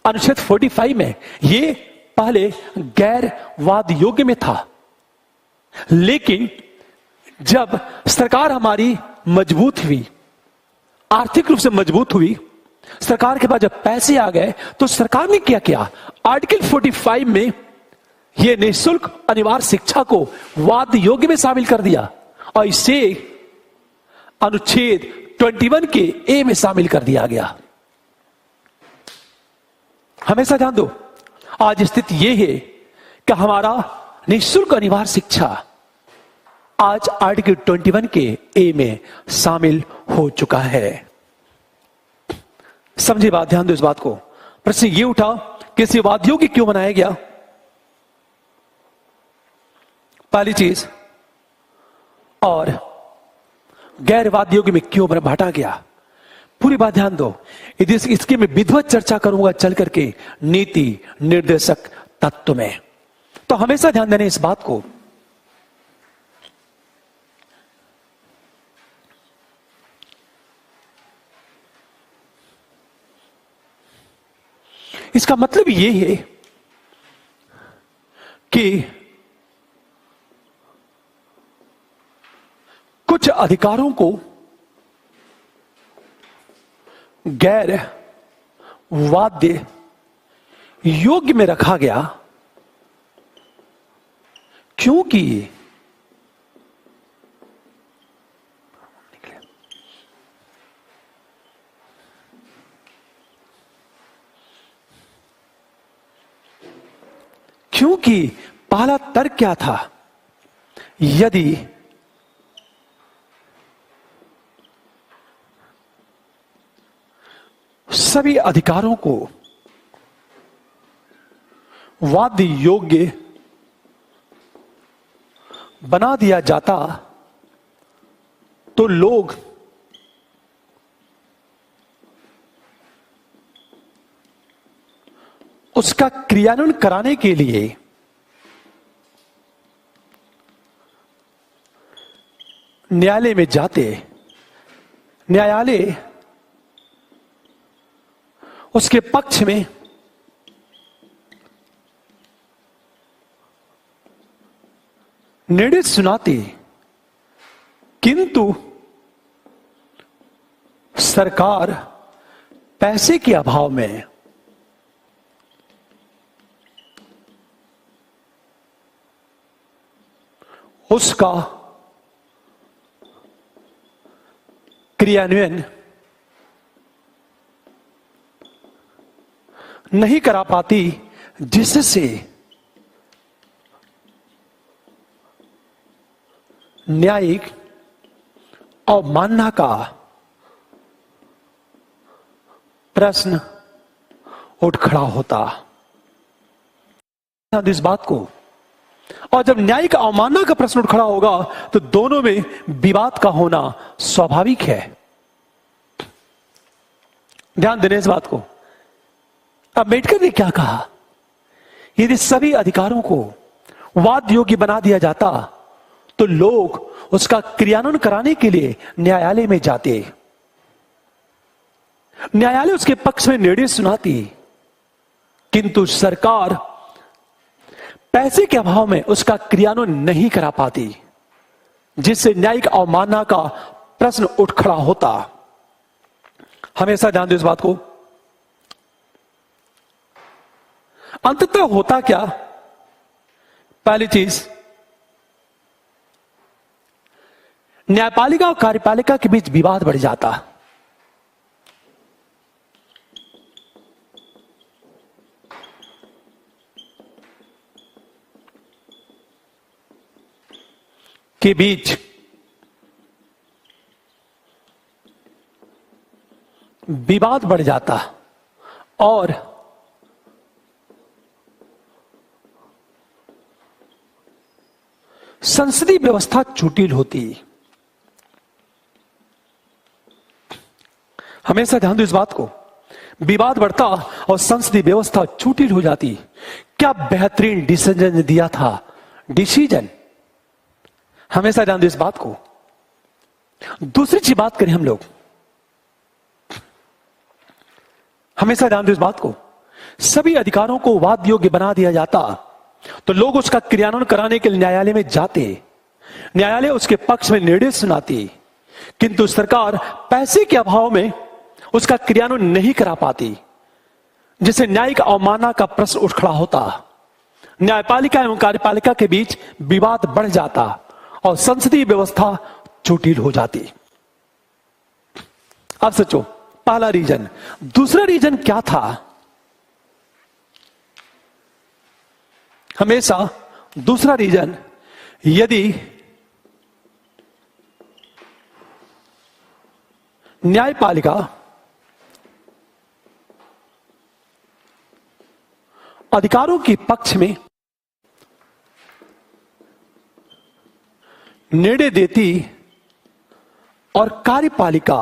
अनुच्छेद 45 में, यह पहले गैरवाद योग्य में था। लेकिन जब सरकार हमारी मजबूत हुई, आर्थिक रूप से मजबूत हुई, सरकार के पास जब पैसे आ गए, तो सरकार ने क्या किया? आर्टिकल 45 में यह निःशुल्क अनिवार्य शिक्षा को वाद योग्य में शामिल कर दिया और इसे अनुच्छेद 21 के ए में शामिल कर दिया गया। हमेशा ध्यान दो, आज स्थिति यह है कि हमारा निःशुल्क अनिवार्य शिक्षा आज आर्टिकल 21 के ए में शामिल हो चुका है। समझे बात, ध्यान दो इस बात को। प्रश्न ये उठा कि इसे वाद योग्य क्यों बनाया गया? पहली चीज, और गैर वाद योग्य में क्यों बांटा गया? पूरी बात ध्यान दो। यदि इसकी मैं विधिवत चर्चा करूंगा चल करके नीति निर्देशक तत्व में, तो हमेशा ध्यान देना इस बात को। इसका मतलब ये है कि कुछ अधिकारों को गैर वाद्य योग्य में रखा गया क्योंकि पहला तर्क क्या था? यदि सभी अधिकारों को वाद्य योग्य बना दिया जाता तो लोग उसका क्रियान्वयन कराने के लिए न्यायालय में जाते, न्यायालय उसके पक्ष में निर्णय सुनाती, किंतु सरकार पैसे के अभाव में उसका क्रियान्वयन नहीं करा पाती, जिससे न्यायिक अवमानना का प्रश्न उठ खड़ा होता। इस बात को, और जब न्यायिक अवमानना का प्रश्न उठ खड़ा होगा तो दोनों में विवाद का होना स्वाभाविक है। ध्यान देने इस बात को। अम्बेडकर ने क्या कहा? यदि सभी अधिकारों को वाद योग्य बना दिया जाता तो लोग उसका क्रियान्वयन कराने के लिए न्यायालय में जाते, न्यायालय उसके पक्ष में निर्णय सुनाती, किंतु सरकार पैसे के अभाव में उसका क्रियान्वयन नहीं करा पाती, जिससे न्यायिक अवमानना का प्रश्न उठ खड़ा होता। हमेशा ध्यान दो इस बात को। अंततः होता क्या? पहली चीज, न्यायपालिका और कार्यपालिका के बीच विवाद बढ़ जाता। के बीच विवाद बढ़ जाता और संसदीय व्यवस्था जटिल होती। हमेशा ध्यान दो इस बात को। विवाद बढ़ता और संसदीय व्यवस्था जटिल हो जाती। क्या बेहतरीन डिसीजन दिया था, डिसीजन। हमेशा ध्यान दो इस बात को। दूसरी चीज बात करें हम लोग, हमेशा ध्यान दो इस बात को। सभी अधिकारों को वाद योग्य बना दिया जाता तो लोग उसका क्रियान्वयन कराने के लिए न्यायालय में जाते, न्यायालय उसके पक्ष में निर्णय सुनाती, किंतु सरकार पैसे के अभाव में उसका क्रियान्वयन नहीं करा पाती, जिससे न्यायिक अवमानना का प्रश्न उठ खड़ा होता। न्यायपालिका एवं कार्यपालिका के बीच विवाद बढ़ जाता और संसदीय व्यवस्था जटिल हो जाती। अब सोचो, पहला रीजन। दूसरा रीजन क्या था? हमेशा दूसरा रीजन, यदि न्यायपालिका अधिकारों के पक्ष में निर्णय देती और कार्यपालिका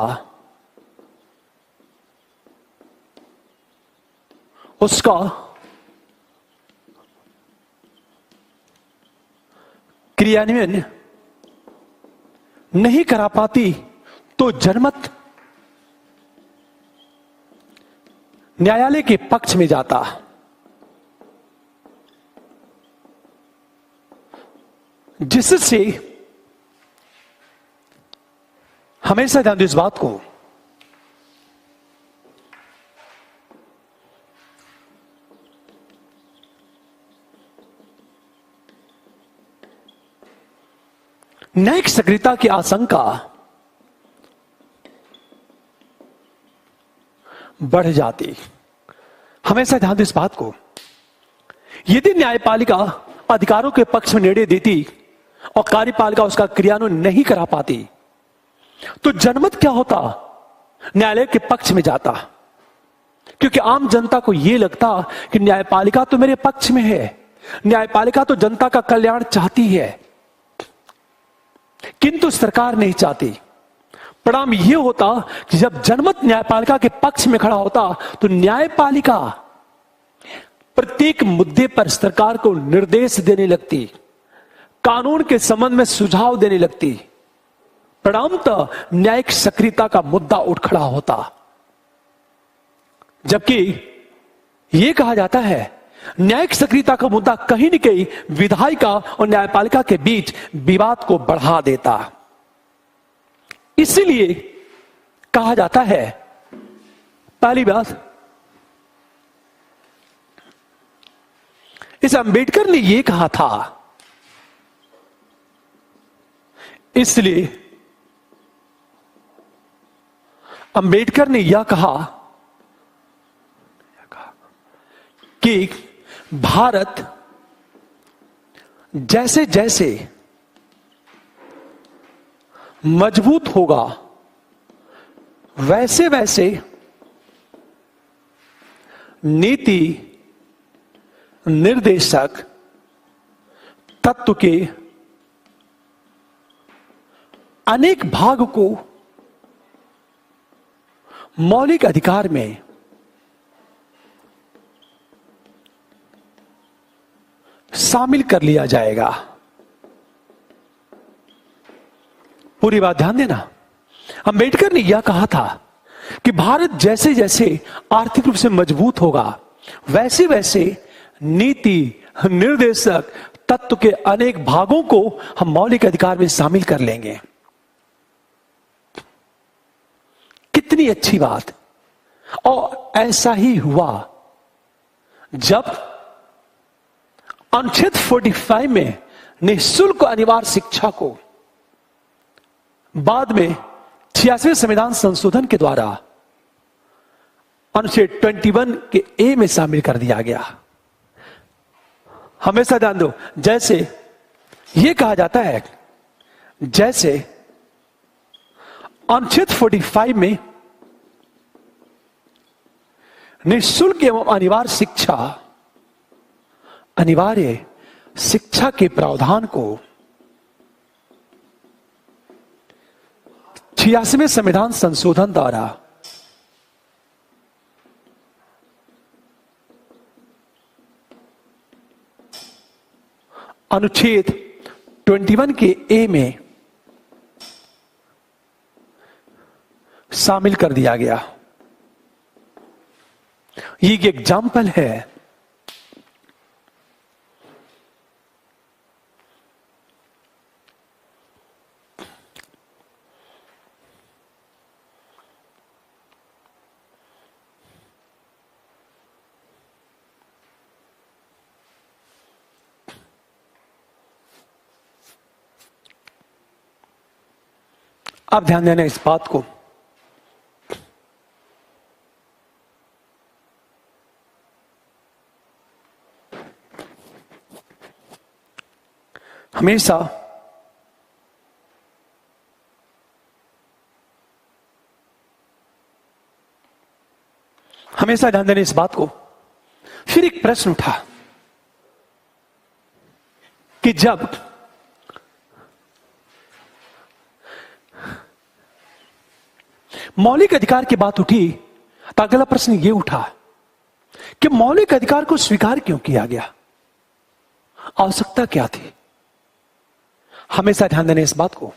उसका क्रियान्वयन नहीं करा पाती तो जनमत न्यायालय के पक्ष में जाता। जिससे हमेशा ध्यान दो इस बात को, न्यायिक सक्रियता की आशंका बढ़ जाती। हमेशा ध्यान दो इस बात को, यदि न्यायपालिका अधिकारों के पक्ष में निर्णय देती और कार्यपालिका उसका क्रियान्वयन नहीं करा पाती तो जनमत क्या होता, न्यायालय के पक्ष में जाता। क्योंकि आम जनता को यह लगता कि न्यायपालिका तो मेरे पक्ष में है, न्यायपालिका तो जनता का कल्याण चाहती है, किंतु सरकार नहीं चाहती। परिणाम यह होता कि जब जनमत न्यायपालिका के पक्ष में खड़ा होता तो न्यायपालिका प्रत्येक मुद्दे पर सरकार को निर्देश देने लगती, कानून के संबंध में सुझाव देने लगती। परिणामतः न्यायिक सक्रियता का मुद्दा उठ खड़ा होता। जबकि यह कहा जाता है न्यायिक सक्रियता का मुद्दा कहीं न कहीं विधायिका और न्यायपालिका के बीच विवाद को बढ़ा देता। इसलिए कहा जाता है, पहली बात, इस अंबेडकर ने यह कहा था, इसलिए अंबेडकर ने यह कहा कि भारत जैसे जैसे मजबूत होगा वैसे वैसे नीति निर्देशक तत्व के अनेक भाग को मौलिक अधिकार में शामिल कर लिया जाएगा। पूरी बात ध्यान देना, अंबेडकर ने यह कहा था कि भारत जैसे जैसे आर्थिक रूप से मजबूत होगा वैसे वैसे नीति निर्देशक तत्व के अनेक भागों को हम मौलिक अधिकार में शामिल कर लेंगे। कितनी अच्छी बात। और ऐसा ही हुआ जब अनुच्छेद 45 में निःशुल्क अनिवार्य शिक्षा को बाद में 86वें संविधान संशोधन के द्वारा अनुच्छेद 21 के ए में शामिल कर दिया गया। हमेशा ध्यान दो, जैसे यह कहा जाता है जैसे अनुच्छेद 45 में निःशुल्क एवं अनिवार्य शिक्षा के प्रावधान को 86वें संविधान संशोधन द्वारा अनुच्छेद 21 के ए में शामिल कर दिया गया। ये एक एग्जाम्पल है अब ध्यान देना इस बात को, हमेशा ध्यान देना इस बात को। फिर एक प्रश्न उठा कि जब मौलिक अधिकार की बात उठी तो अगला प्रश्न यह उठा कि मौलिक अधिकार को स्वीकार क्यों किया गया, आवश्यकता क्या थी। हमेशा ध्यान देने इस बात को,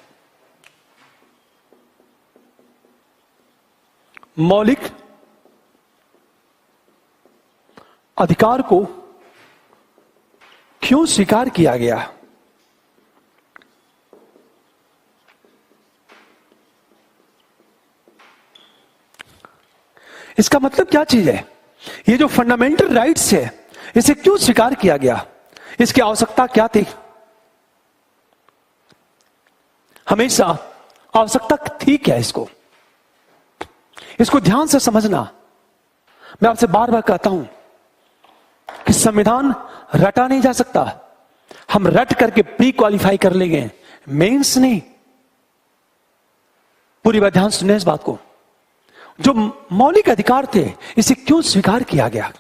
मौलिक अधिकार को क्यों स्वीकार किया गया। इसका मतलब क्या चीज है, ये जो फंडामेंटल राइट्स है इसे क्यों स्वीकार किया गया, इसकी आवश्यकता क्या थी। हमेशा आवश्यकता थी क्या, इसको ध्यान से समझना। मैं आपसे बार बार कहता हूं कि संविधान रटा नहीं जा सकता। हम रट करके प्री क्वालिफाई कर लेंगे, मेंस नहीं। पूरी बात ध्यान सुनने इस बात को। जो मौलिक अधिकार थे इसे क्यों स्वीकार किया गया,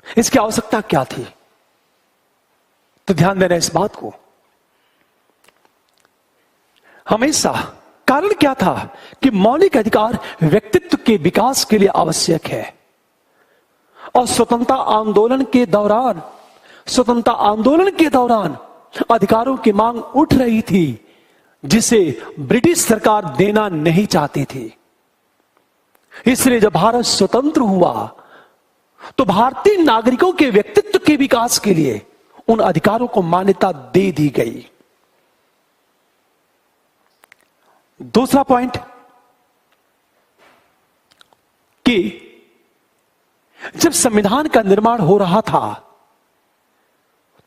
इसकी आवश्यकता क्या थी, तो ध्यान देना इस बात को। हमेशा कारण क्या था कि मौलिक अधिकार व्यक्तित्व के विकास के लिए आवश्यक है। और स्वतंत्रता आंदोलन के दौरान अधिकारों की मांग उठ रही थी जिसे ब्रिटिश सरकार देना नहीं चाहती थी। इसलिए जब भारत स्वतंत्र हुआ तो भारतीय नागरिकों के व्यक्तित्व के विकास के लिए उन अधिकारों को मान्यता दे दी गई। दूसरा पॉइंट कि जब संविधान का निर्माण हो रहा था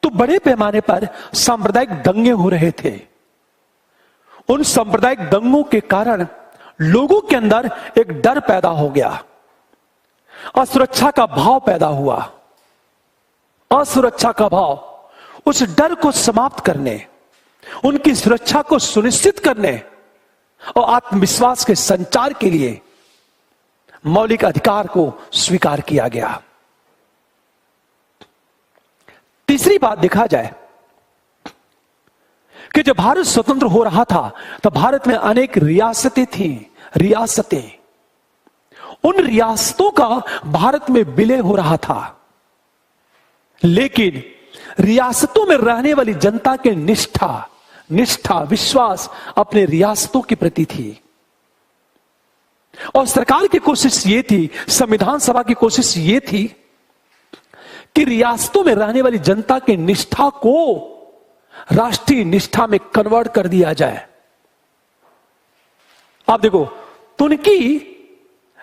तो बड़े पैमाने पर सांप्रदायिक दंगे हो रहे थे। उन सांप्रदायिक दंगों के कारण लोगों के अंदर एक डर पैदा हो गया, असुरक्षा का भाव पैदा हुआ। असुरक्षा का भाव, उस डर को समाप्त करने, उनकी सुरक्षा को सुनिश्चित करने और आत्मविश्वास के संचार के लिए मौलिक अधिकार को स्वीकार किया गया। तीसरी बात देखा जाए कि जब भारत स्वतंत्र हो रहा था तो भारत में अनेक रियासतें थीं। उन रियासतों का भारत में विलय हो रहा था, लेकिन रियासतों में रहने वाली जनता के निष्ठा विश्वास अपने रियासतों के प्रति थी। और सरकार की कोशिश ये थी, संविधान सभा की कोशिश ये थी कि रियासतों में रहने वाली जनता की निष्ठा को राष्ट्रीय निष्ठा में कन्वर्ट कर दिया जाए। आप देखो, तो उनकी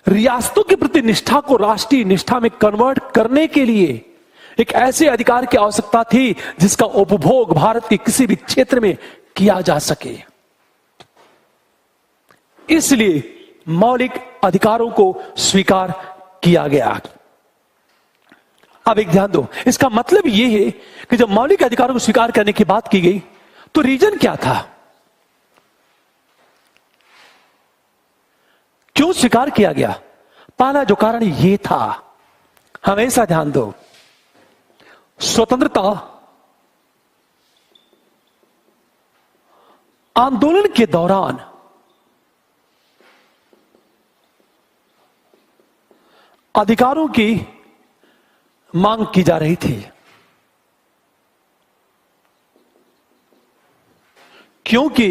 रियासतों के प्रति निष्ठा को राष्ट्रीय निष्ठा में कन्वर्ट करने के लिए एक ऐसे अधिकार की आवश्यकता थी जिसका उपभोग भारत के किसी भी क्षेत्र में किया जा सके। इसलिए मौलिक अधिकारों को स्वीकार किया गया। अब एक ध्यान दो, इसका मतलब यह है कि जब मौलिक अधिकारों को स्वीकार करने की बात की गई तो रीजन क्या था, क्यों स्वीकार किया गया। पहला जो कारण यह था, हमेशा ध्यान दो, स्वतंत्रता आंदोलन के दौरान अधिकारों की मांग की जा रही थी, क्योंकि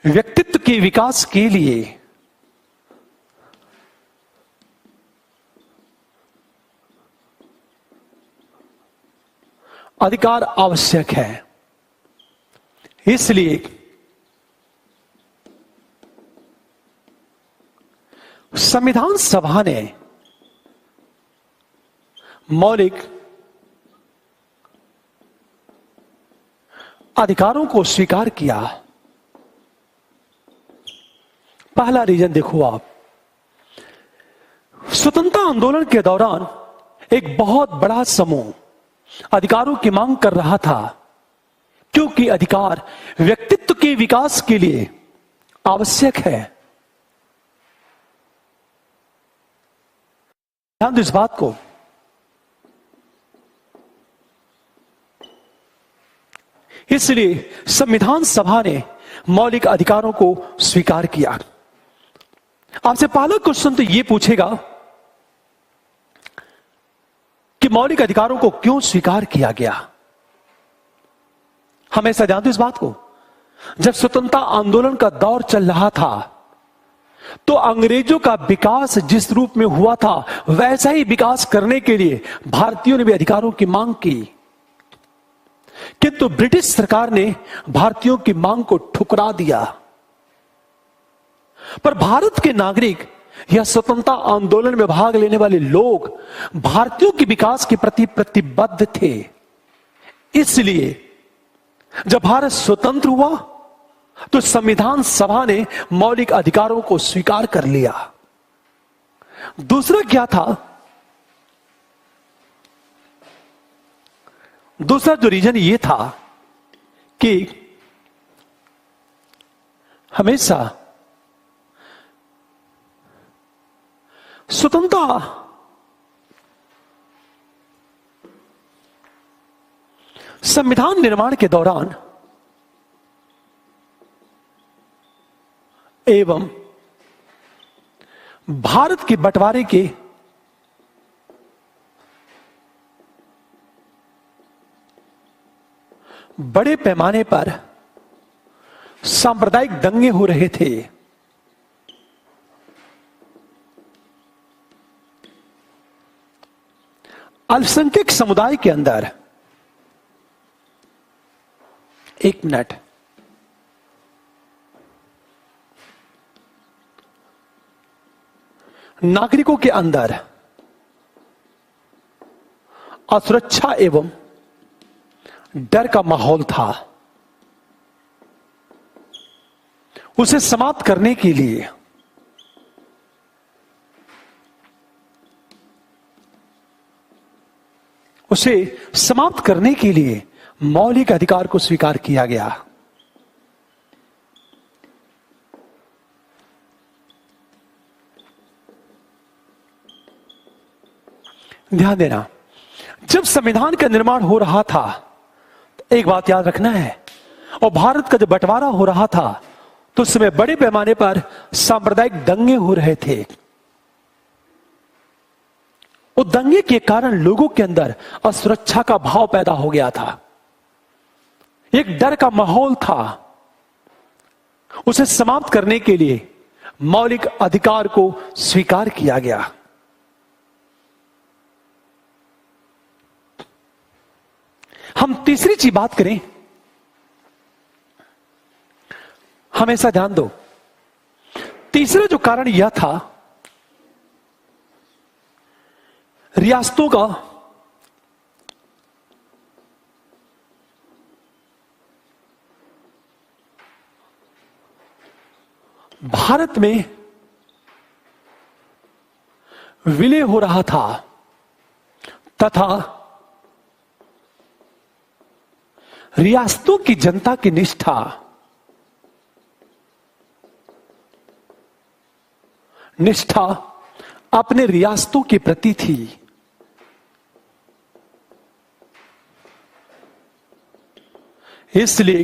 व्यक्तित्व के विकास के लिए अधिकार आवश्यक है। इसलिए संविधान सभा ने मौलिक अधिकारों को स्वीकार किया। पहला रीजन देखो आप, स्वतंत्रता आंदोलन के दौरान एक बहुत बड़ा समूह अधिकारों की मांग कर रहा था, क्योंकि अधिकार व्यक्तित्व के विकास के लिए आवश्यक है। ध्यान दो इस बात को। इसलिए संविधान सभा ने मौलिक अधिकारों को स्वीकार किया। आपसे पहला क्वेश्चन तो यह पूछेगा कि मौलिक अधिकारों को क्यों स्वीकार किया गया। हमेशा ध्यान दो इस बात को। जब स्वतंत्रता आंदोलन का दौर चल रहा था तो अंग्रेजों का विकास जिस रूप में हुआ था वैसा ही विकास करने के लिए भारतीयों ने भी अधिकारों की मांग की, किंतु ब्रिटिश सरकार ने भारतीयों की मांग को ठुकरा दिया। पर भारत के नागरिक या स्वतंत्रता आंदोलन में भाग लेने वाले लोग भारतीयों के विकास के प्रति प्रतिबद्ध थे। इसलिए जब भारत स्वतंत्र हुआ तो संविधान सभा ने मौलिक अधिकारों को स्वीकार कर लिया। दूसरा क्या था? दूसरा जो रीजन ये था कि हमेशा स्वतंत्रता संविधान निर्माण के दौरान एवं भारत के बंटवारे के बड़े पैमाने पर सांप्रदायिक दंगे हो रहे थे। अल्पसंख्यक समुदाय के अंदर, एक मिनट, नागरिकों के अंदर असुरक्षा एवं डर का माहौल था। उसे समाप्त करने के लिए मौलिक अधिकार को स्वीकार किया गया। ध्यान देना, जब संविधान का निर्माण हो रहा था तो एक बात याद रखना है, और भारत का जब बंटवारा हो रहा था तो उस समय बड़े पैमाने पर सांप्रदायिक दंगे हो रहे थे। वो दंगे के कारण लोगों के अंदर असुरक्षा का भाव पैदा हो गया था, एक डर का माहौल था। उसे समाप्त करने के लिए मौलिक अधिकार को स्वीकार किया गया। हम तीसरी चीज बात करें, हमेशा ध्यान दो, तीसरा जो कारण यह था, रियासतों का भारत में विलय हो रहा था तथा रियासतों की जनता की निष्ठा अपने रियासतों के प्रति थी। इसलिए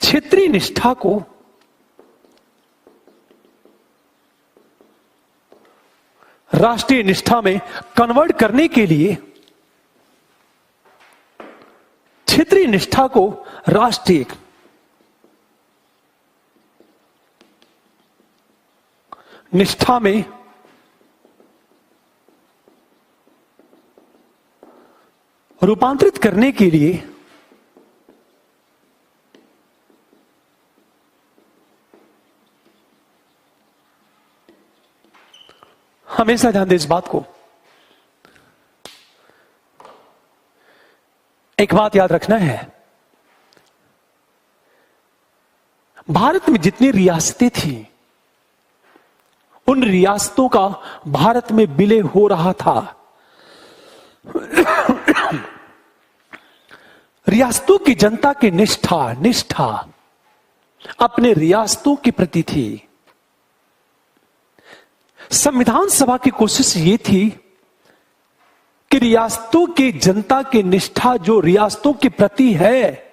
क्षेत्रीय निष्ठा को राष्ट्रीय निष्ठा में कन्वर्ट करने के लिए क्षेत्रीय निष्ठा को राष्ट्रीय निष्ठा में रूपांतरित करने के लिए हमेशा ध्यान दें इस बात को। एक बात याद रखना है, भारत में जितनी रियासतें थी उन रियासतों का भारत में विलय हो रहा था। रियासतों की जनता की निष्ठा अपने रियासतों के प्रति थी। संविधान सभा की कोशिश ये थी कि रियासतों की जनता की निष्ठा जो रियासतों के प्रति है,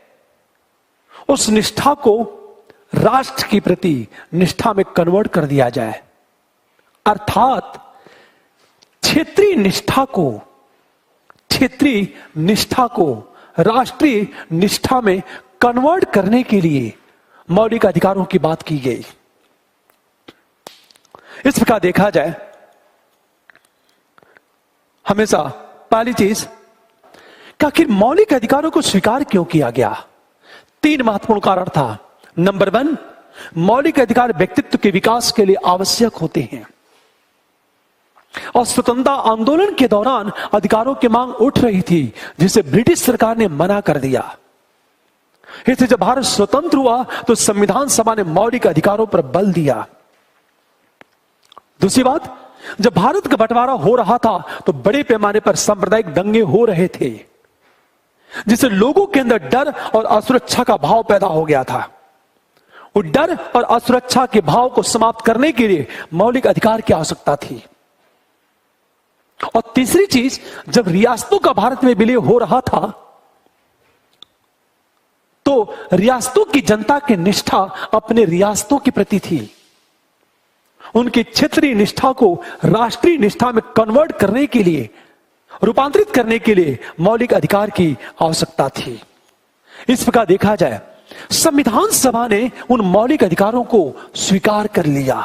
उस निष्ठा को राष्ट्र के प्रति निष्ठा में कन्वर्ट कर दिया जाए। अर्थात क्षेत्रीय निष्ठा को राष्ट्रीय निष्ठा में कन्वर्ट करने के लिए मौलिक अधिकारों की बात की गई। इस प्रकार देखा जाए, हमेशा पहली चीज कि आखिर मौलिक अधिकारों को स्वीकार क्यों किया गया। 3 महत्वपूर्ण कारण था। नंबर 1, मौलिक अधिकार व्यक्तित्व के विकास के लिए आवश्यक होते हैं और स्वतंत्रता आंदोलन के दौरान अधिकारों की मांग उठ रही थी, जिसे ब्रिटिश सरकार ने मना कर दिया। इसलिए जब भारत स्वतंत्र हुआ तो संविधान सभा ने मौलिक अधिकारों पर बल दिया। दूसरी बात, जब भारत का बंटवारा हो रहा था तो बड़े पैमाने पर सांप्रदायिक दंगे हो रहे थे, जिससे लोगों के अंदर डर और असुरक्षा का भाव पैदा हो गया था। उस डर और असुरक्षा के भाव को समाप्त करने के लिए मौलिक अधिकार की आवश्यकता थी। और तीसरी चीज, जब रियासतों का भारत में विलय हो रहा था तो रियासतों की जनता की निष्ठा अपने रियासतों के प्रति थी। उनकी क्षेत्रीय निष्ठा को राष्ट्रीय निष्ठा में कन्वर्ट करने के लिए, रूपांतरित करने के लिए मौलिक अधिकार की आवश्यकता थी। इस प्रकार देखा जाए, संविधान सभा ने उन मौलिक अधिकारों को स्वीकार कर लिया।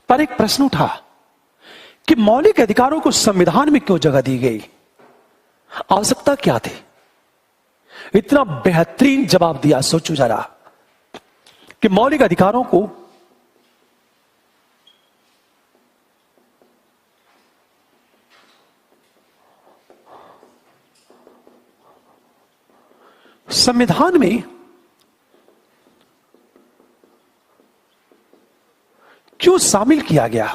पर एक प्रश्न उठा कि मौलिक अधिकारों को संविधान में क्यों जगह दी गई, आवश्यकता क्या थी। इतना बेहतरीन जवाब दिया, सोचो जरा, कि मौलिक अधिकारों को संविधान में क्यों शामिल किया गया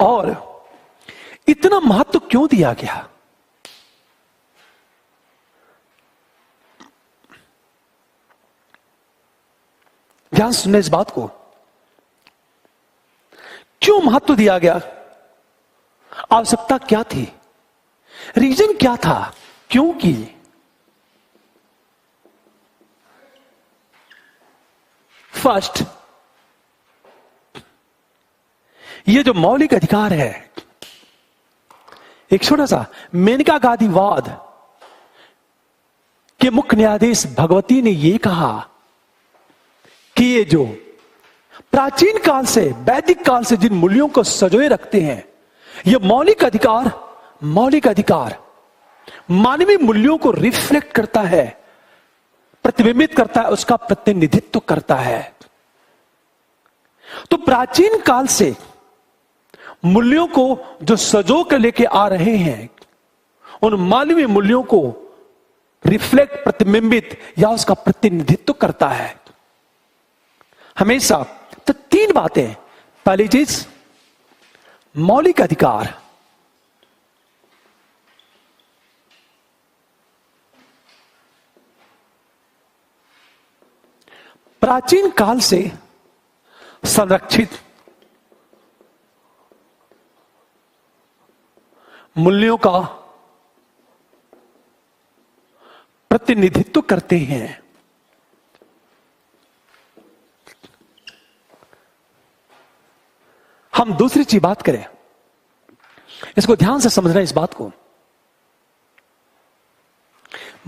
और इतना महत्व क्यों दिया गया। ध्यान सुनने इस बात को, क्यों महत्व दिया गया, आवश्यकता क्या थी, रीजन क्या था, क्योंकि फर्स्ट, ये जो मौलिक अधिकार है, एक छोटा सा मेनका गांधीवाद के मुख्य न्यायाधीश भगवती ने यह कहा कि ये जो प्राचीन काल से, वैदिक काल से जिन मूल्यों को सजोए रखते हैं, ये मौलिक अधिकार मानवीय मूल्यों को रिफ्लेक्ट करता है, प्रतिबिंबित करता है, उसका प्रतिनिधित्व करता है। तो प्राचीन काल से मूल्यों को जो सजो कर लेके आ रहे हैं, उन मानवीय मूल्यों को रिफ्लेक्ट, प्रतिबिंबित या उसका प्रतिनिधित्व करता है हमेशा। तो 3 बातें। पहली चीज, मौलिक अधिकार प्राचीन काल से संरक्षित मूल्यों का प्रतिनिधित्व करते हैं। हम दूसरी चीज बात करें, इसको ध्यान से समझना इस बात को।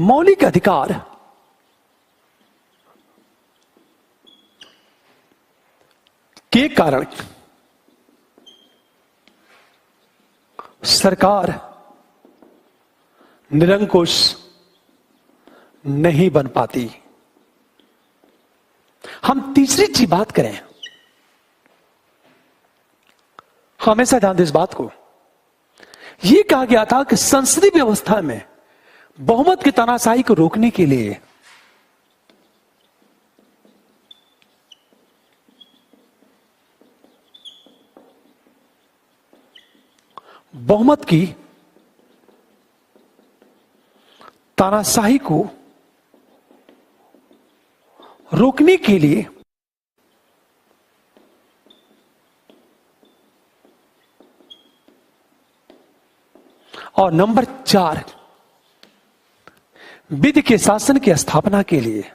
मौलिक अधिकार के कारण सरकार निरंकुश नहीं बन पाती। हम तीसरी चीज बात करें, हमेशा ध्यान दें इस बात को। यह कहा गया था कि संसदीय व्यवस्था में बहुमत की तानाशाही को रोकने के लिए बहुमत की तानाशाही को रोकने के लिए और नंबर 4, विधि के शासन की स्थापना के लिए।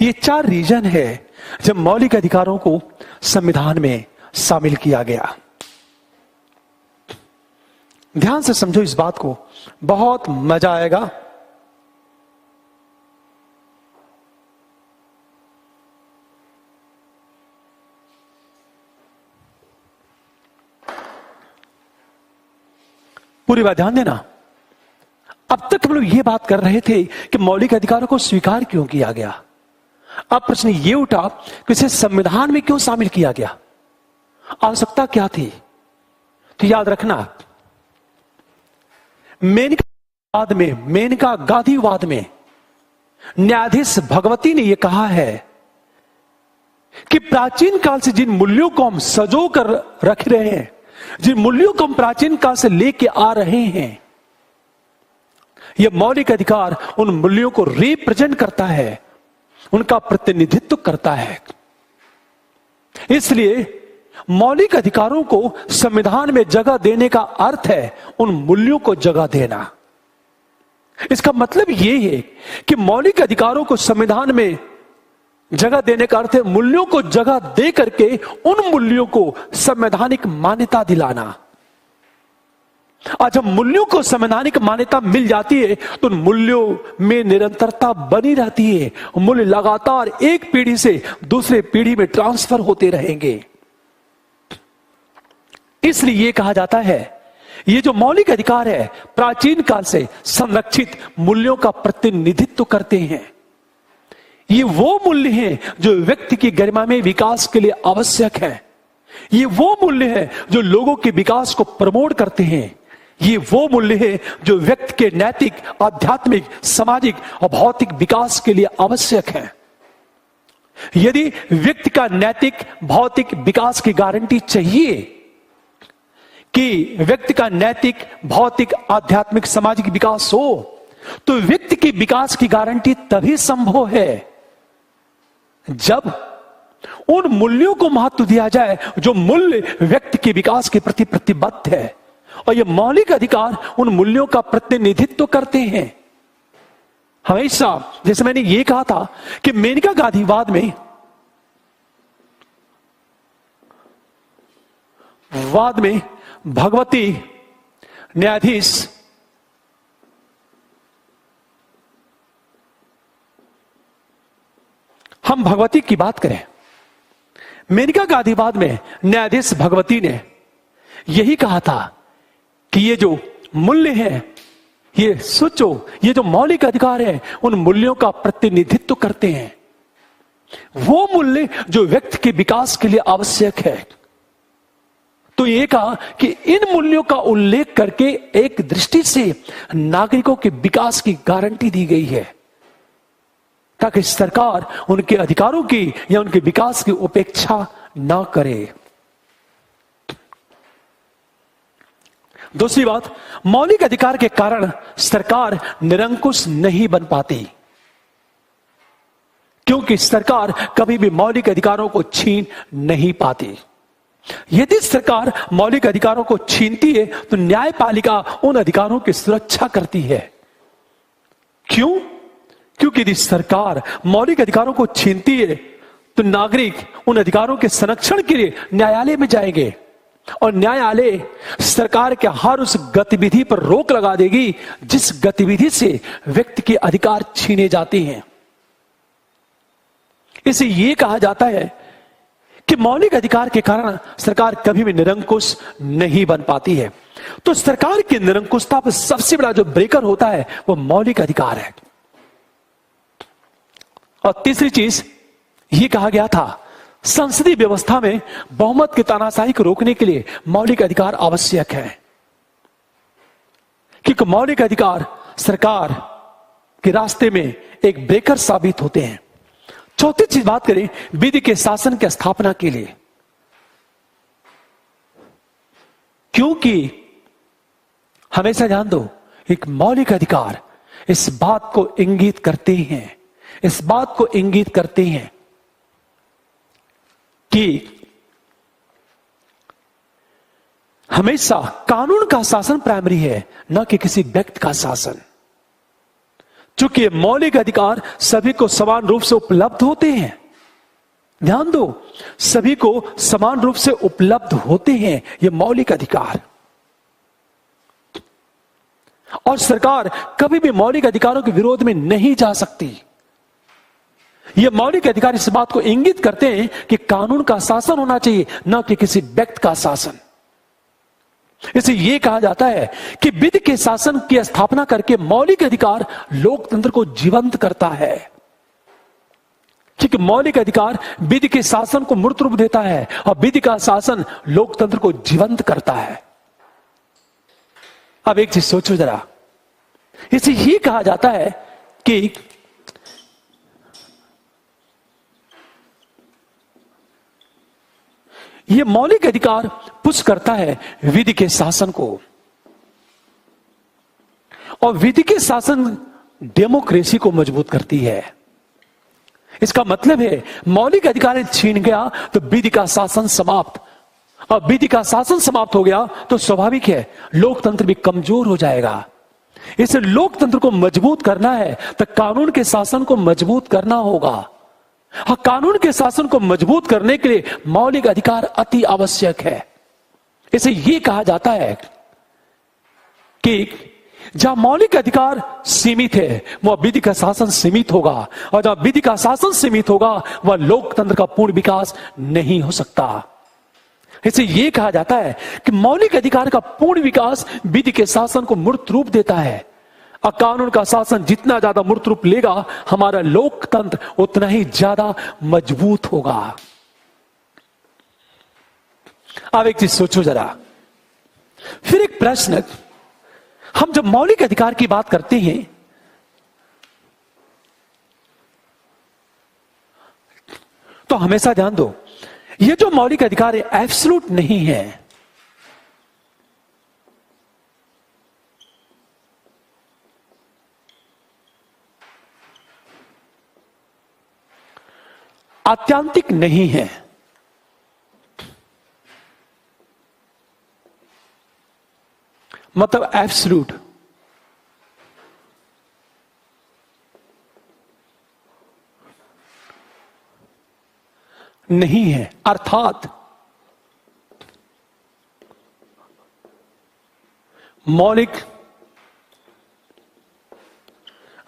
ये 4 रीजन है जब मौलिक अधिकारों को संविधान में शामिल किया गया। ध्यान से समझो इस बात को, बहुत मजा आएगा। पूरी बात ध्यान देना। अब तक हम लोग ये बात कर रहे थे कि मौलिक अधिकारों को स्वीकार क्यों किया गया। अब प्रश्न ये उठा कि इसे संविधान में क्यों शामिल किया गया, आवश्यकता क्या थी। तो याद रखना, मेनका गांधीवाद में न्यायाधीश भगवती ने यह कहा है कि प्राचीन काल से जिन मूल्यों को हम सजो कर रख रहे हैं, जिन मूल्यों को हम प्राचीन काल से लेके आ रहे हैं, यह मौलिक अधिकार उन मूल्यों को रिप्रेजेंट करता है, उनका प्रतिनिधित्व करता है। इसलिए मौलिक अधिकारों को संविधान में जगह देने का अर्थ है उन मूल्यों को जगह देना। इसका मतलब यह है कि मौलिक अधिकारों को संविधान में जगह देने का अर्थ है मूल्यों को जगह दे करके उन मूल्यों को संवैधानिक मान्यता दिलाना। आज जब मूल्यों को संवैधानिक मान्यता मिल जाती है तो उन मूल्यों में निरंतरता बनी रहती है। मूल्य लगातार एक पीढ़ी से दूसरे पीढ़ी में ट्रांसफर होते रहेंगे। इसलिए यह कहा जाता है ये जो मौलिक अधिकार है प्राचीन काल से संरक्षित मूल्यों का प्रतिनिधित्व करते हैं। ये वो मूल्य हैं जो व्यक्ति की गरिमा में विकास के लिए आवश्यक है। ये वो मूल्य है जो लोगों के विकास को प्रमोट करते हैं। ये वो मूल्य है जो व्यक्ति के नैतिक, आध्यात्मिक, सामाजिक और भौतिक विकास के लिए आवश्यक है। यदि व्यक्ति का नैतिक, भौतिक विकास की गारंटी चाहिए कि व्यक्ति का नैतिक, भौतिक, आध्यात्मिक, सामाजिक विकास हो, तो व्यक्ति के विकास की गारंटी तभी संभव है जब उन मूल्यों को महत्व दिया जाए जो मूल्य व्यक्ति के विकास के प्रति प्रतिबद्ध है। और ये मौलिक अधिकार उन मूल्यों का प्रतिनिधित्व करते हैं। हमेशा जैसे मैंने ये कहा था कि मेनका गांधीवाद में भगवती न्यायाधीश हम भगवती की बात करें, मेनका गांधीवाद में न्यायाधीश भगवती ने यही कहा था कि ये जो मूल्य है, ये सोचो, ये जो मौलिक अधिकार है उन मूल्यों का प्रतिनिधित्व करते हैं। वो मूल्य जो व्यक्ति के विकास के लिए आवश्यक है। तो ये कहा कि इन मूल्यों का उल्लेख करके एक दृष्टि से नागरिकों के विकास की गारंटी दी गई है, ताकि सरकार उनके अधिकारों की या उनके विकास की उपेक्षा ना करे। दूसरी बात, मौलिक अधिकार के कारण सरकार निरंकुश नहीं बन पाती, क्योंकि सरकार कभी भी मौलिक अधिकारों को छीन नहीं पाती। यदि सरकार मौलिक अधिकारों को छीनती है तो न्यायपालिका उन अधिकारों की सुरक्षा करती है। क्यों? क्योंकि यदि सरकार मौलिक अधिकारों को छीनती है तो नागरिक उन अधिकारों के संरक्षण के लिए न्यायालय में जाएंगे और न्यायालय सरकार के हर उस गतिविधि पर रोक लगा देगी जिस गतिविधि से व्यक्ति के अधिकार छीने जाते हैं। इसे यह कहा जाता है कि मौलिक अधिकार के कारण सरकार कभी भी निरंकुश नहीं बन पाती है। तो सरकार की निरंकुशता पर सबसे बड़ा जो ब्रेकर होता है वो मौलिक अधिकार है। और तीसरी चीज ये कहा गया था, संसदीय व्यवस्था में बहुमत की तानाशाही को रोकने के लिए मौलिक अधिकार आवश्यक है, क्योंकि मौलिक अधिकार सरकार के रास्ते में एक ब्रेकर साबित होते हैं। चौथी चीज बात करें विधि के शासन की स्थापना के लिए। क्योंकि हमेशा ध्यान दो, एक मौलिक अधिकार इस बात को इंगित करते हैं, इस बात को इंगित करते हैं कि हमेशा कानून का शासन प्राइमरी है, न कि किसी व्यक्ति का शासन। चूंकि मौलिक अधिकार सभी को समान रूप से उपलब्ध होते हैं, ध्यान दो, सभी को समान रूप से उपलब्ध होते हैं ये मौलिक अधिकार। और सरकार कभी भी मौलिक अधिकारों के विरोध में नहीं जा सकती। ये मौलिक अधिकार इस बात को इंगित करते हैं कि कानून का शासन होना चाहिए, न कि किसी व्यक्ति का शासन। इसे यह कहा जाता है कि विधि के शासन की स्थापना करके मौलिक अधिकार लोकतंत्र को जीवंत करता है। क्योंकि मौलिक अधिकार विधि के शासन को मूर्त रूप देता है और विधि का शासन लोकतंत्र को जीवंत करता है। अब एक चीज सोचो जरा, इसे यह कहा जाता है कि यह मौलिक अधिकार पुश करता है विधि के शासन को, और विधि के शासन डेमोक्रेसी को मजबूत करती है। इसका मतलब है मौलिक अधिकार छीन गया तो विधि का शासन समाप्त, और विधि का शासन समाप्त हो गया तो स्वाभाविक है लोकतंत्र भी कमजोर हो जाएगा। इसे लोकतंत्र को मजबूत करना है तो कानून के शासन को मजबूत करना होगा। हाँ, कानून के शासन को मजबूत करने के लिए मौलिक अधिकार अति आवश्यक है। इसे यह कहा जाता है कि जहां मौलिक अधिकार सीमित है वह विधि का शासन सीमित होगा, और जहां विधि का शासन सीमित होगा वह लोकतंत्र का पूर्ण विकास नहीं हो सकता। इसे यह कहा जाता है कि मौलिक अधिकार का पूर्ण विकास विधि के शासन को मूर्त रूप देता है, और कानून का शासन जितना ज्यादा मूर्त रूप लेगा हमारा लोकतंत्र उतना ही ज्यादा मजबूत होगा। अब एक चीज सोचो जरा, फिर एक प्रश्न, हम जब मौलिक अधिकार की बात करते हैं तो हमेशा ध्यान दो, ये जो मौलिक अधिकार है एब्सोल्यूट नहीं है। आत्यांतिक नहीं है। मतलब एब्सोल्यूट नहीं है। अर्थात मौलिक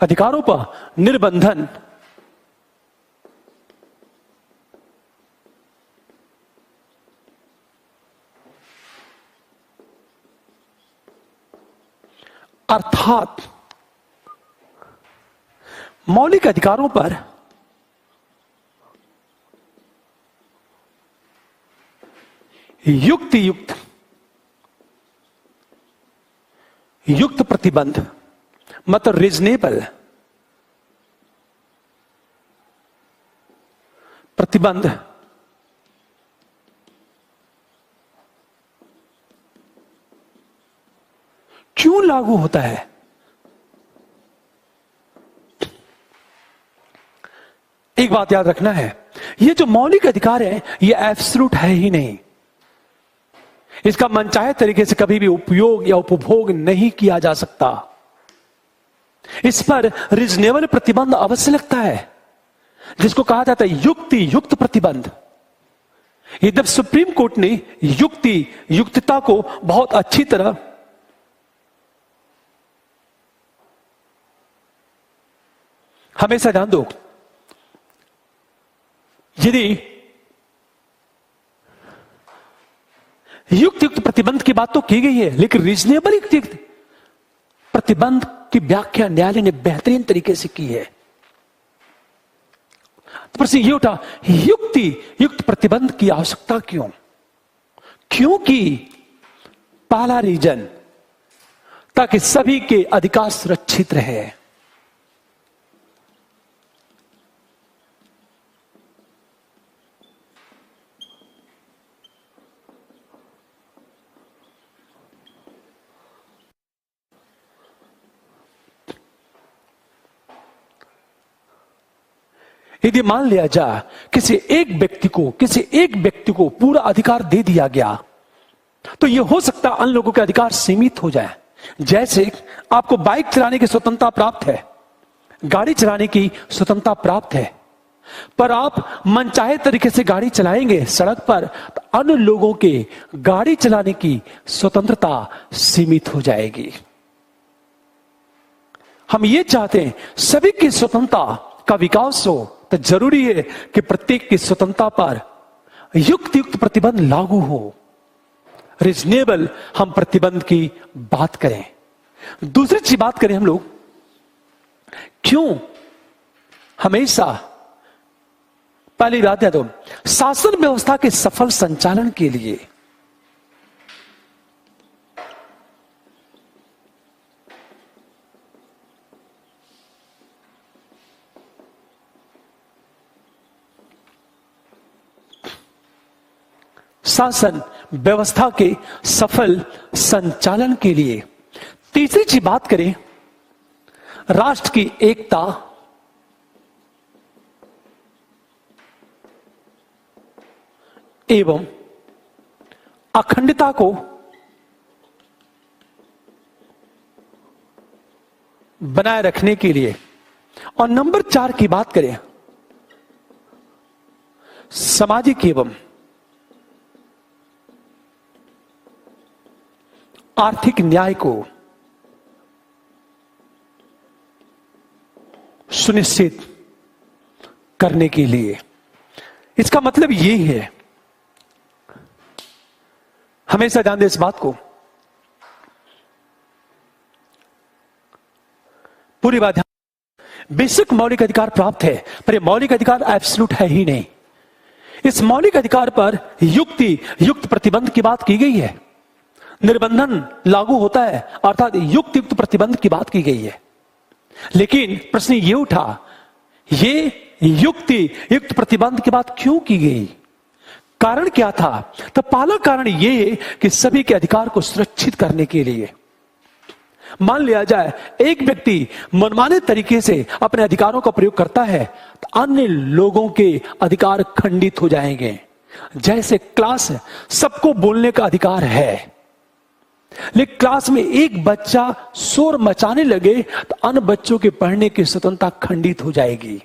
अधिकारों पर निर्बंधन अर्थात मौलिक अधिकारों पर युक्त प्रतिबंध, मतलब रीजनेबल प्रतिबंध क्यों लागू होता है? एक बात याद रखना है, ये जो मौलिक अधिकार है ये एब्सोल्यूट है ही नहीं। इसका मनचाहे तरीके से कभी भी उपयोग या उपभोग नहीं किया जा सकता। इस पर रीजनेबल प्रतिबंध अवश्य लगता है, जिसको कहा जाता है युक्त प्रतिबंध। जब सुप्रीम कोर्ट ने युक्तता को बहुत अच्छी तरह हमेशा ध्यान दो, यदि युक्त प्रतिबंध की बात तो की गई है, लेकिन रीजनेबल युक्त प्रतिबंध की व्याख्या न्यायालय ने बेहतरीन तरीके से की है। तो प्रश्न ये उठा, युक्त प्रतिबंध की आवश्यकता क्यों? क्योंकि पहला रीजन, ताकि सभी के अधिकार सुरक्षित रहे। यदि मान लिया जाए किसी एक व्यक्ति को पूरा अधिकार दे दिया गया, तो यह हो सकता है अन्य लोगों के अधिकार सीमित हो जाए। जैसे आपको बाइक चलाने की स्वतंत्रता प्राप्त है, गाड़ी चलाने की स्वतंत्रता प्राप्त है, पर आप मनचाहे तरीके से गाड़ी चलाएंगे सड़क पर, तो अन्य लोगों के गाड़ी चलाने की स्वतंत्रता सीमित हो जाएगी। हम ये चाहते हैं सभी की स्वतंत्रता का विकास हो, तो जरूरी है कि प्रत्येक की स्वतंत्रता पर युक्त प्रतिबंध लागू हो। रीजनेबल हम प्रतिबंध की बात करें। दूसरी चीज बात करें हम लोग, क्यों हमेशा, पहली बात है तो शासन व्यवस्था के सफल संचालन के लिए तीसरी चीज बात करें, राष्ट्र की एकता एवं अखंडता को बनाए रखने के लिए। और नंबर 4 की बात करें, सामाजिक एवं आर्थिक न्याय को सुनिश्चित करने के लिए। इसका मतलब यही है, हमेशा ध्यान दें इस बात को, पूरी बात ध्यान। बेसिक मौलिक अधिकार प्राप्त है, पर यह मौलिक अधिकार एब्सोल्यूट है ही नहीं। इस मौलिक अधिकार पर युक्त प्रतिबंध की बात की गई है, निर्बंधन लागू होता है, अर्थात युक्त प्रतिबंध की बात की गई है। लेकिन प्रश्न ये उठा, ये युक्त प्रतिबंध की बात क्यों की गई? कारण क्या था? तो पहला कारण ये है कि सभी के अधिकार को सुरक्षित करने के लिए। मान लिया जाए एक व्यक्ति मनमाने तरीके से अपने अधिकारों का प्रयोग करता है, तो अन्य लोगों के अधिकार खंडित हो जाएंगे। जैसे क्लास है, सबको बोलने का अधिकार है, लेकिन क्लास में एक बच्चा शोर मचाने लगे तो अन्य बच्चों के पढ़ने की स्वतंत्रता खंडित हो जाएगी।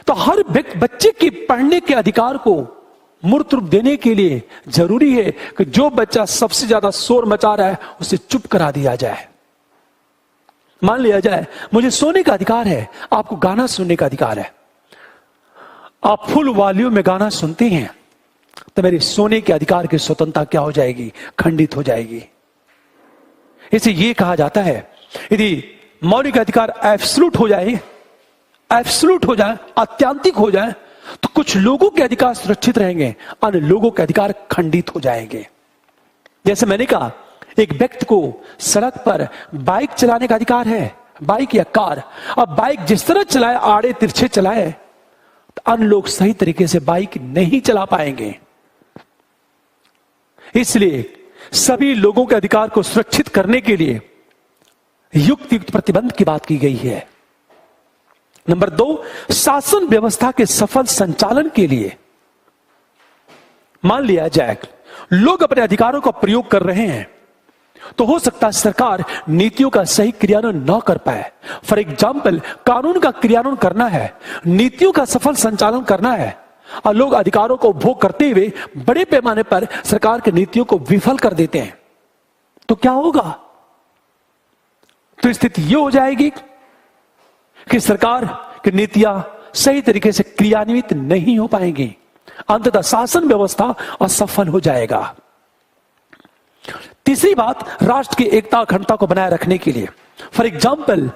तो हर बच्चे के पढ़ने के अधिकार को मूर्त रूप देने के लिए जरूरी है कि जो बच्चा सबसे ज्यादा शोर मचा रहा है उसे चुप करा दिया जाए। मान लिया जाए मुझे सोने का अधिकार है, आपको गाना सुनने का अधिकार है, आप फुल वॉल्यूम में गाना सुनते हैं, तो मेरे सोने के अधिकार की स्वतंत्रता क्या हो जाएगी? खंडित हो जाएगी। इसे यह कहा जाता है, यदि मौलिक अधिकार एब्सोल्यूट हो जाए, आत्यांतिक हो जाए, तो कुछ लोगों के अधिकार सुरक्षित रहेंगे, अन्य लोगों के अधिकार खंडित हो जाएंगे। जैसे मैंने कहा, एक व्यक्ति को सड़क पर बाइक चलाने का अधिकार है, बाइक या कार। अब बाइक जिस तरह चलाए, आड़े तिरछे चलाए, तो अन्य लोग सही तरीके से बाइक नहीं चला पाएंगे। इसलिए सभी लोगों के अधिकार को सुरक्षित करने के लिए युक्त प्रतिबंध की बात की गई है। नंबर 2, शासन व्यवस्था के सफल संचालन के लिए। मान लिया जाए लोग अपने अधिकारों का प्रयोग कर रहे हैं, तो हो सकता है सरकार नीतियों का सही क्रियान्वयन न कर पाए। फॉर एग्जाम्पल, कानून का क्रियान्वयन करना है, नीतियों का सफल संचालन करना है, और लोग अधिकारों को उपभोग करते हुए बड़े पैमाने पर सरकार की नीतियों को विफल कर देते हैं, तो क्या होगा? तो स्थिति यह हो जाएगी कि सरकार की नीतियां सही तरीके से क्रियान्वित नहीं हो पाएंगी, अंततः शासन व्यवस्था असफल हो जाएगा। तीसरी बात, राष्ट्र की एकता अखंडता को बनाए रखने के लिए। फॉर एग्जाम्पल,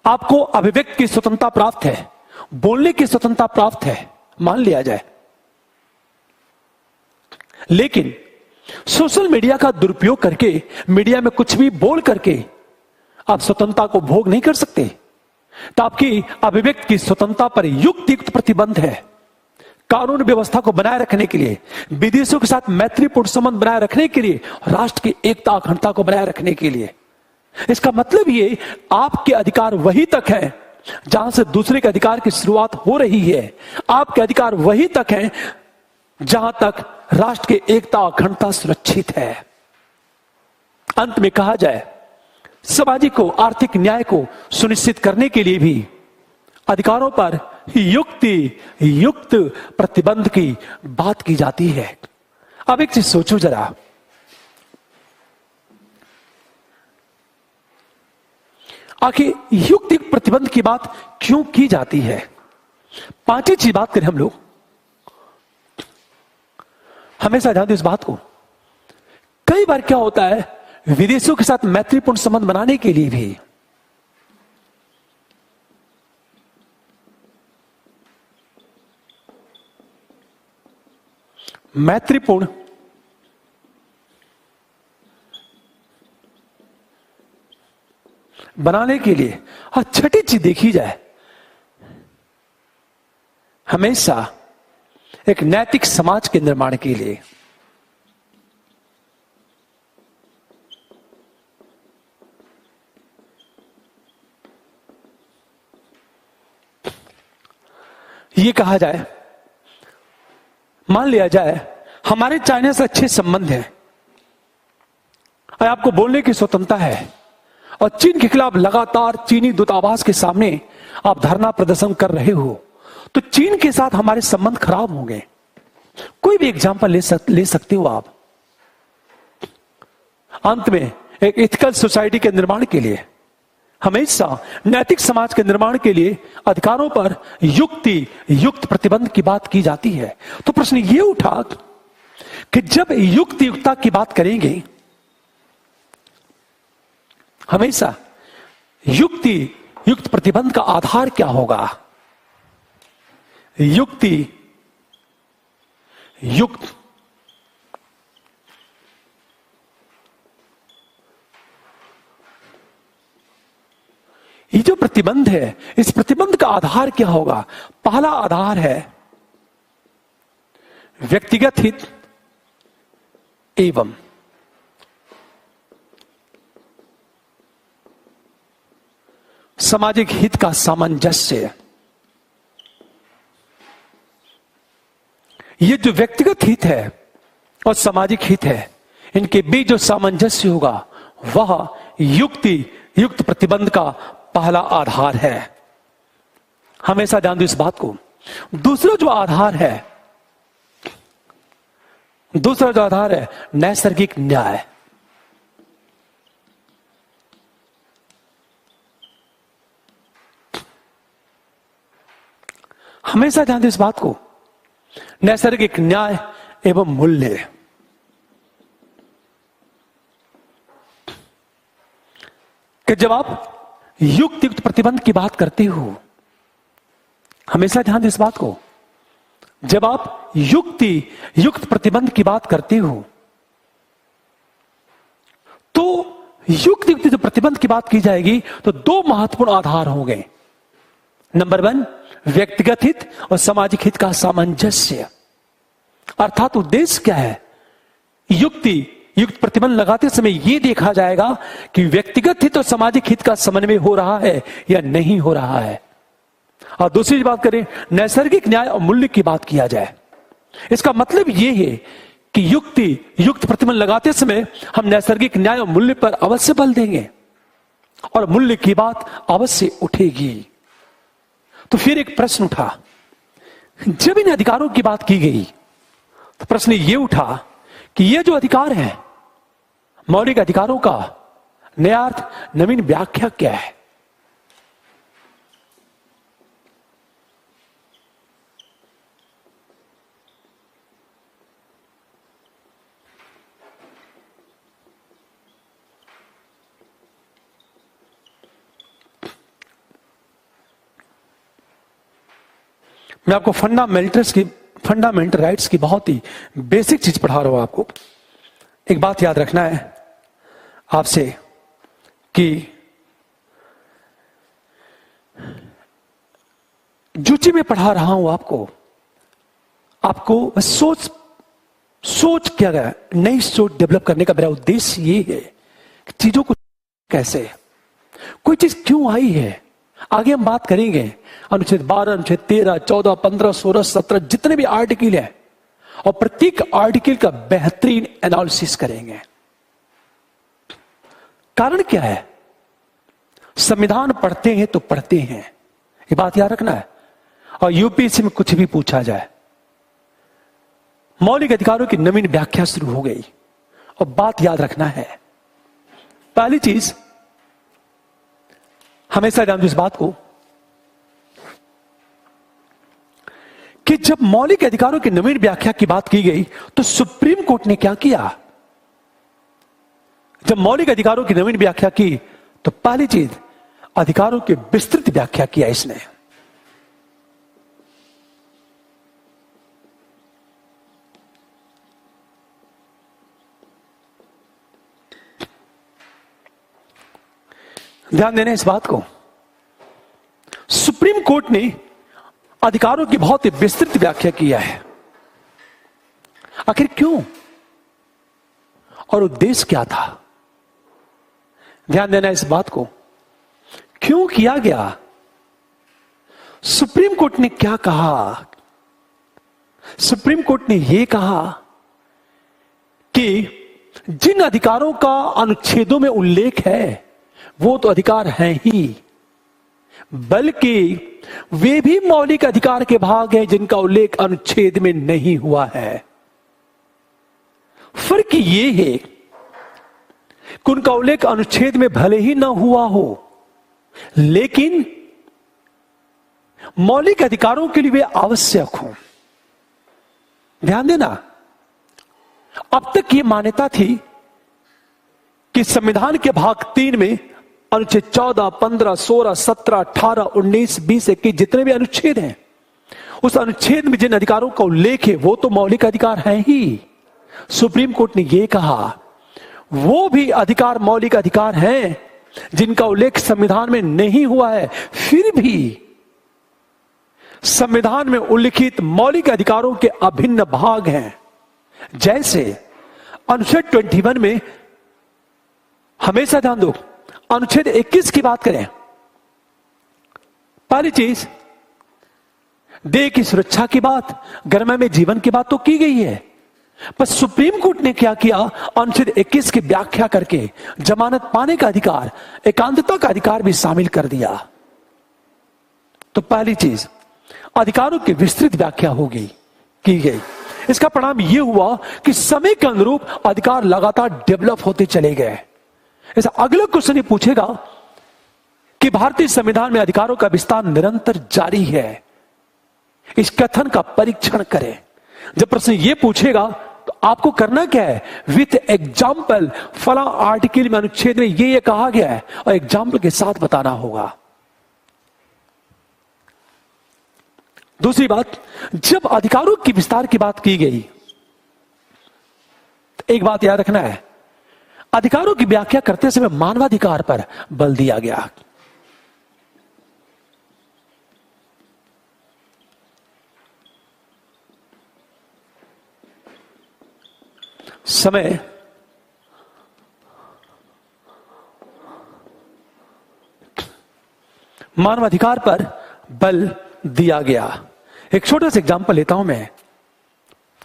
आपको अभिव्यक्ति की स्वतंत्रता प्राप्त है, बोलने की स्वतंत्रता प्राप्त है, मान लिया जाए, लेकिन सोशल मीडिया का दुरुपयोग करके, मीडिया में कुछ भी बोल करके आप स्वतंत्रता को भोग नहीं कर सकते। तो आपकी अभिव्यक्ति की स्वतंत्रता पर युक्त प्रतिबंध है। कानून व्यवस्था को बनाए रखने के लिए, विदेशों के साथ मैत्रीपूर्ण संबंध बनाए रखने के लिए, राष्ट्र की एकता अखंडता को बनाए रखने के लिए। इसका मतलब ये, आपके अधिकार वही तक है जहां से दूसरे के अधिकार की शुरुआत हो रही है। आपके अधिकार वहीं तक हैं जहां तक राष्ट्र की एकता और अखंडता सुरक्षित है। अंत में कहा जाए, सामाजिक को आर्थिक न्याय को सुनिश्चित करने के लिए भी अधिकारों पर युक्त प्रतिबंध की बात की जाती है। अब एक चीज सोचो जरा, आखिर युक्त प्रतिबंध की बात क्यों की जाती है? पांचवी चीज बात करें हम लोग, हमेशा ध्यान दें इस बात को। कई बार क्या होता है, विदेशों के साथ मैत्रीपूर्ण संबंध बनाने के लिए भी मैत्रीपूर्ण बनाने के लिए और छठी चीज देखी जाए, हमेशा एक नैतिक समाज के निर्माण के लिए ये कहा जाए, मान लिया जाए हमारे चाइना से अच्छे संबंध हैं और आपको बोलने की स्वतंत्रता है और चीन के खिलाफ लगातार चीनी दूतावास के सामने आप धरना प्रदर्शन कर रहे हो, तो चीन के साथ हमारे संबंध खराब होंगे। कोई भी एग्जांपल ले सकते हो आप। अंत में एक इथिकल सोसाइटी के निर्माण के लिए, हमेशा नैतिक समाज के निर्माण के लिए अधिकारों पर युक्त प्रतिबंध की बात की जाती है। तो प्रश्न ये उठा कि जब युक्ता की बात करेंगे, हमेशा युक्त प्रतिबंध का आधार क्या होगा? युक्त ये जो प्रतिबंध है, इस प्रतिबंध का आधार क्या होगा? पहला आधार है व्यक्तिगत हित एवं सामाजिक हित का सामंजस्य। ये जो व्यक्तिगत हित है और सामाजिक हित है, इनके बीच जो सामंजस्य होगा वह युक्त प्रतिबंध का पहला आधार है। हमेशा ध्यान दो इस बात को। दूसरा जो आधार है नैसर्गिक न्याय। हमेशा ध्यान दो इस बात को, नैसर्गिक न्याय एवं मूल्य। कि जब आप युक्त प्रतिबंध की बात करते हो, हमेशा ध्यान दो इस बात को, जब आप युक्त प्रतिबंध की बात करते हो तो युक्त जो प्रतिबंध की बात की जाएगी तो दो महत्वपूर्ण आधार होंगे। नंबर 1 व्यक्तिगत हित और सामाजिक हित का सामंजस्य। अर्थात उद्देश्य क्या है? युक्त प्रतिबंध लगाते समय यह देखा जाएगा कि व्यक्तिगत हित और सामाजिक हित का समन्वय हो रहा है या नहीं हो रहा है। और दूसरी बात करें, नैसर्गिक न्याय और मूल्य की बात किया जाए, इसका मतलब यह है कि युक्त प्रतिबंध लगाते समय हम नैसर्गिक न्याय और मूल्य पर अवश्य बल देंगे और मूल्य की बात अवश्य उठेगी। तो फिर एक प्रश्न उठा, जब इन अधिकारों की बात की गई तो प्रश्न यह उठा कि ये जो अधिकार है, मौलिक अधिकारों का नया अर्थ, नवीन व्याख्या क्या है? मैं आपको फंडामेंटल राइट्स की बहुत ही बेसिक चीज पढ़ा रहा हूं आपको। एक बात याद रखना है आपसे कि जो चीज मैं पढ़ा रहा हूं आपको सोच क्या गया, नई सोच डेवलप करने का मेरा उद्देश्य ये है कि चीजों को कैसे, कोई चीज क्यों आई है, आगे हम बात करेंगे अनुच्छेद 12, अनुच्छेद 13, 14, 15, 16, 17 जितने भी आर्टिकल है, और प्रत्येक आर्टिकल का बेहतरीन एनालिसिस करेंगे। कारण क्या है? संविधान पढ़ते हैं तो पढ़ते हैं, ये बात याद रखना है। और यूपीएससी में कुछ भी पूछा जाए, मौलिक अधिकारों की नवीन व्याख्या शुरू हो गई, और बात याद रखना है। पहली चीज हमेशा ध्यान दो इस बात को कि जब मौलिक अधिकारों की नवीन व्याख्या की बात की गई तो सुप्रीम कोर्ट ने क्या किया? जब मौलिक अधिकारों की नवीन व्याख्या की तो पहली चीज अधिकारों की विस्तृत व्याख्या किया इसने। ध्यान देना इस बात को, सुप्रीम कोर्ट ने अधिकारों की बहुत ही विस्तृत व्याख्या किया है। आखिर क्यों और उद्देश्य क्या था? ध्यान देना इस बात को, क्यों किया गया? सुप्रीम कोर्ट ने क्या कहा? सुप्रीम कोर्ट ने यह कहा कि जिन अधिकारों का अनुच्छेदों में उल्लेख है वो तो अधिकार हैं ही, बल्कि वे भी मौलिक अधिकार के भाग हैं जिनका उल्लेख अनुच्छेद में नहीं हुआ है। फर्क ये है कि उनका उल्लेख अनुच्छेद में भले ही ना हुआ हो, लेकिन मौलिक अधिकारों के लिए वे आवश्यक हों। ध्यान देना, अब तक ये मान्यता थी कि संविधान के भाग 3 में अनुच्छेद 14, 15, 16, 17, 18, 19, 20, 21 जितने भी अनुच्छेद हैं, उस अनुच्छेद में जिन अधिकारों का उल्लेख है वो तो मौलिक अधिकार हैं ही। सुप्रीम कोर्ट ने यह कहा वो भी अधिकार मौलिक अधिकार हैं जिनका उल्लेख संविधान में नहीं हुआ है, फिर भी संविधान में उल्लिखित मौलिक अधिकारों के अभिन्न भाग हैं। जैसे अनुच्छेद 21 में, हमेशा ध्यान दो, अनुच्छेद 21 की बात करें, पहली चीज देह की सुरक्षा की बात, गरिमा में जीवन की बात तो की गई है, पर सुप्रीम कोर्ट ने क्या किया? अनुच्छेद 21 की व्याख्या करके जमानत पाने का अधिकार, एकांतता का अधिकार भी शामिल कर दिया। तो पहली चीज अधिकारों की विस्तृत व्याख्या होगी की गई। इसका परिणाम यह हुआ कि समय के अनुरूप अधिकार लगातार डेवलप होते चले गए। ऐसा अगला क्वेश्चन ये पूछेगा कि भारतीय संविधान में अधिकारों का विस्तार निरंतर जारी है, इस कथन का परीक्षण करें। जब प्रश्न ये पूछेगा तो आपको करना क्या है? विथ एग्जाम्पल, फला आर्टिकल में अनुच्छेद में ये कहा गया है, और एग्जाम्पल के साथ बताना होगा। दूसरी बात, जब अधिकारों की विस्तार की बात की गई तो एक बात याद रखना है, अधिकारों की व्याख्या करते समय मानवाधिकार पर बल दिया गया। समय मानवाधिकार पर बल दिया गया। एक छोटा सा एग्जांपल लेता हूं मैं,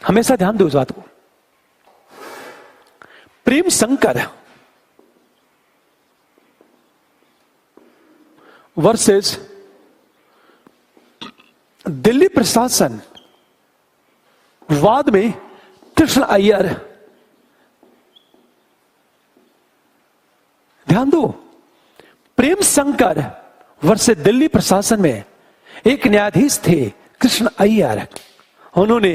हमेशा ध्यान दो इस बात को। प्रेम शंकर वर्सेस दिल्ली प्रशासन वाद में कृष्ण अय्यर, ध्यान दो, प्रेम शंकर वर्सेस दिल्ली प्रशासन में एक न्यायाधीश थे कृष्ण अय्यर। उन्होंने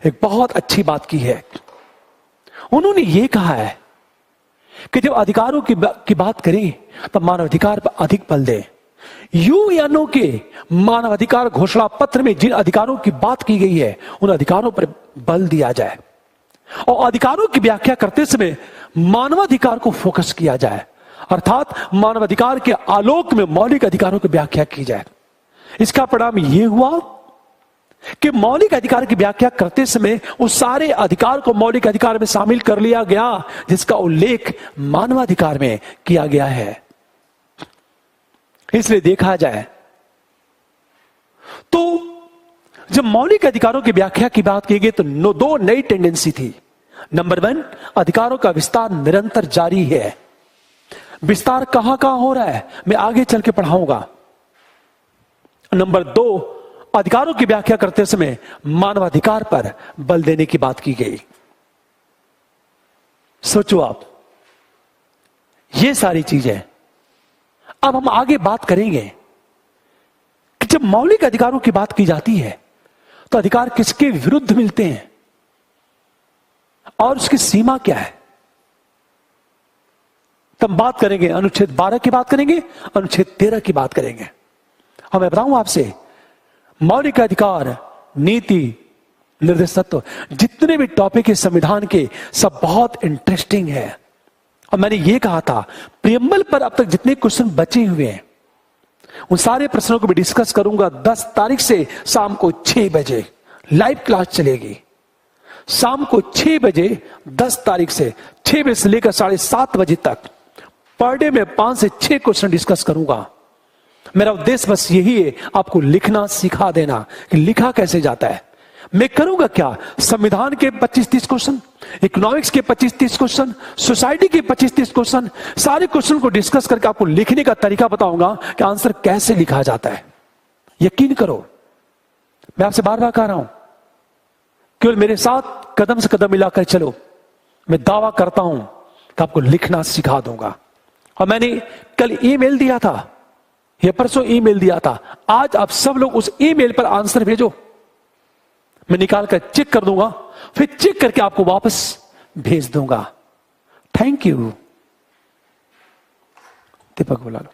एक बहुत अच्छी बात की है। उन्होंने ये कहा है कि जब अधिकारों की बात करें तो मानवाधिकार पर अधिक बल दें। यूएनओ के मानवाधिकार घोषणा पत्र में जिन अधिकारों की बात की गई है उन अधिकारों पर बल दिया जाए, और अधिकारों की व्याख्या करते समय मानवाधिकार को फोकस किया जाए, अर्थात मानवाधिकार के आलोक में मौलिक अधिकारों की व्याख्या की जाए। इसका परिणाम यह हुआ कि मौलिक अधिकार की व्याख्या करते समय उस सारे अधिकार को मौलिक अधिकार में शामिल कर लिया गया जिसका उल्लेख मानवाधिकार में किया गया है। इसलिए देखा जाए तो जब मौलिक अधिकारों की व्याख्या की बात की गई तो दो नई टेंडेंसी थी। नंबर 1, अधिकारों का विस्तार निरंतर जारी है। विस्तार कहां कहां हो रहा है मैं आगे चल के पढ़ाऊंगा। नंबर 2, अधिकारों की व्याख्या करते समय मानवाधिकार पर बल देने की बात की गई। सोचो आप, ये सारी चीजें अब हम आगे बात करेंगे कि जब मौलिक अधिकारों की बात की जाती है तो अधिकार किसके विरुद्ध मिलते हैं और उसकी सीमा क्या है। तब बात करेंगे, अनुच्छेद 12 की बात करेंगे, अनुच्छेद 13 की बात करेंगे। मैं बताऊं आपसे, मौलिक अधिकार, नीति, निर्देशकत्व, जितने भी टॉपिक है संविधान के, सब बहुत इंटरेस्टिंग है। और मैंने ये कहा था प्रियम्बल पर अब तक जितने क्वेश्चन बचे हुए हैं उन सारे प्रश्नों को भी डिस्कस करूंगा। 10 तारीख से शाम को 6 बजे लाइव क्लास चलेगी। शाम को 6 बजे 10 तारीख से 6 बजे से लेकर 7:30 बजे तक पर डे में 5 से 6 क्वेश्चन डिस्कस करूंगा। मेरा उद्देश्य बस यही है, आपको लिखना सिखा देना कि लिखा कैसे जाता है। मैं करूंगा क्या, संविधान के 25-30 क्वेश्चन, इकोनॉमिक्स के 25-30 क्वेश्चन, सोसाइटी के 25-30 क्वेश्चन, सारे क्वेश्चन को डिस्कस करके आपको लिखने का तरीका बताऊंगा कि आंसर कैसे लिखा जाता है। यकीन करो, मैं आपसे बार बार कह रहा हूं, केवल मेरे साथ कदम से कदम मिलाकर चलो। मैं दावा करता हूं कि आपको लिखना सिखा दूंगा। और मैंने कल ईमेल दिया था, या परसों ईमेल दिया था, आज आप सब लोग उस ईमेल पर आंसर भेजो। मैं निकाल कर चेक कर दूंगा, फिर चेक करके आपको वापस भेज दूंगा। Thank you. दीपक बुला लो।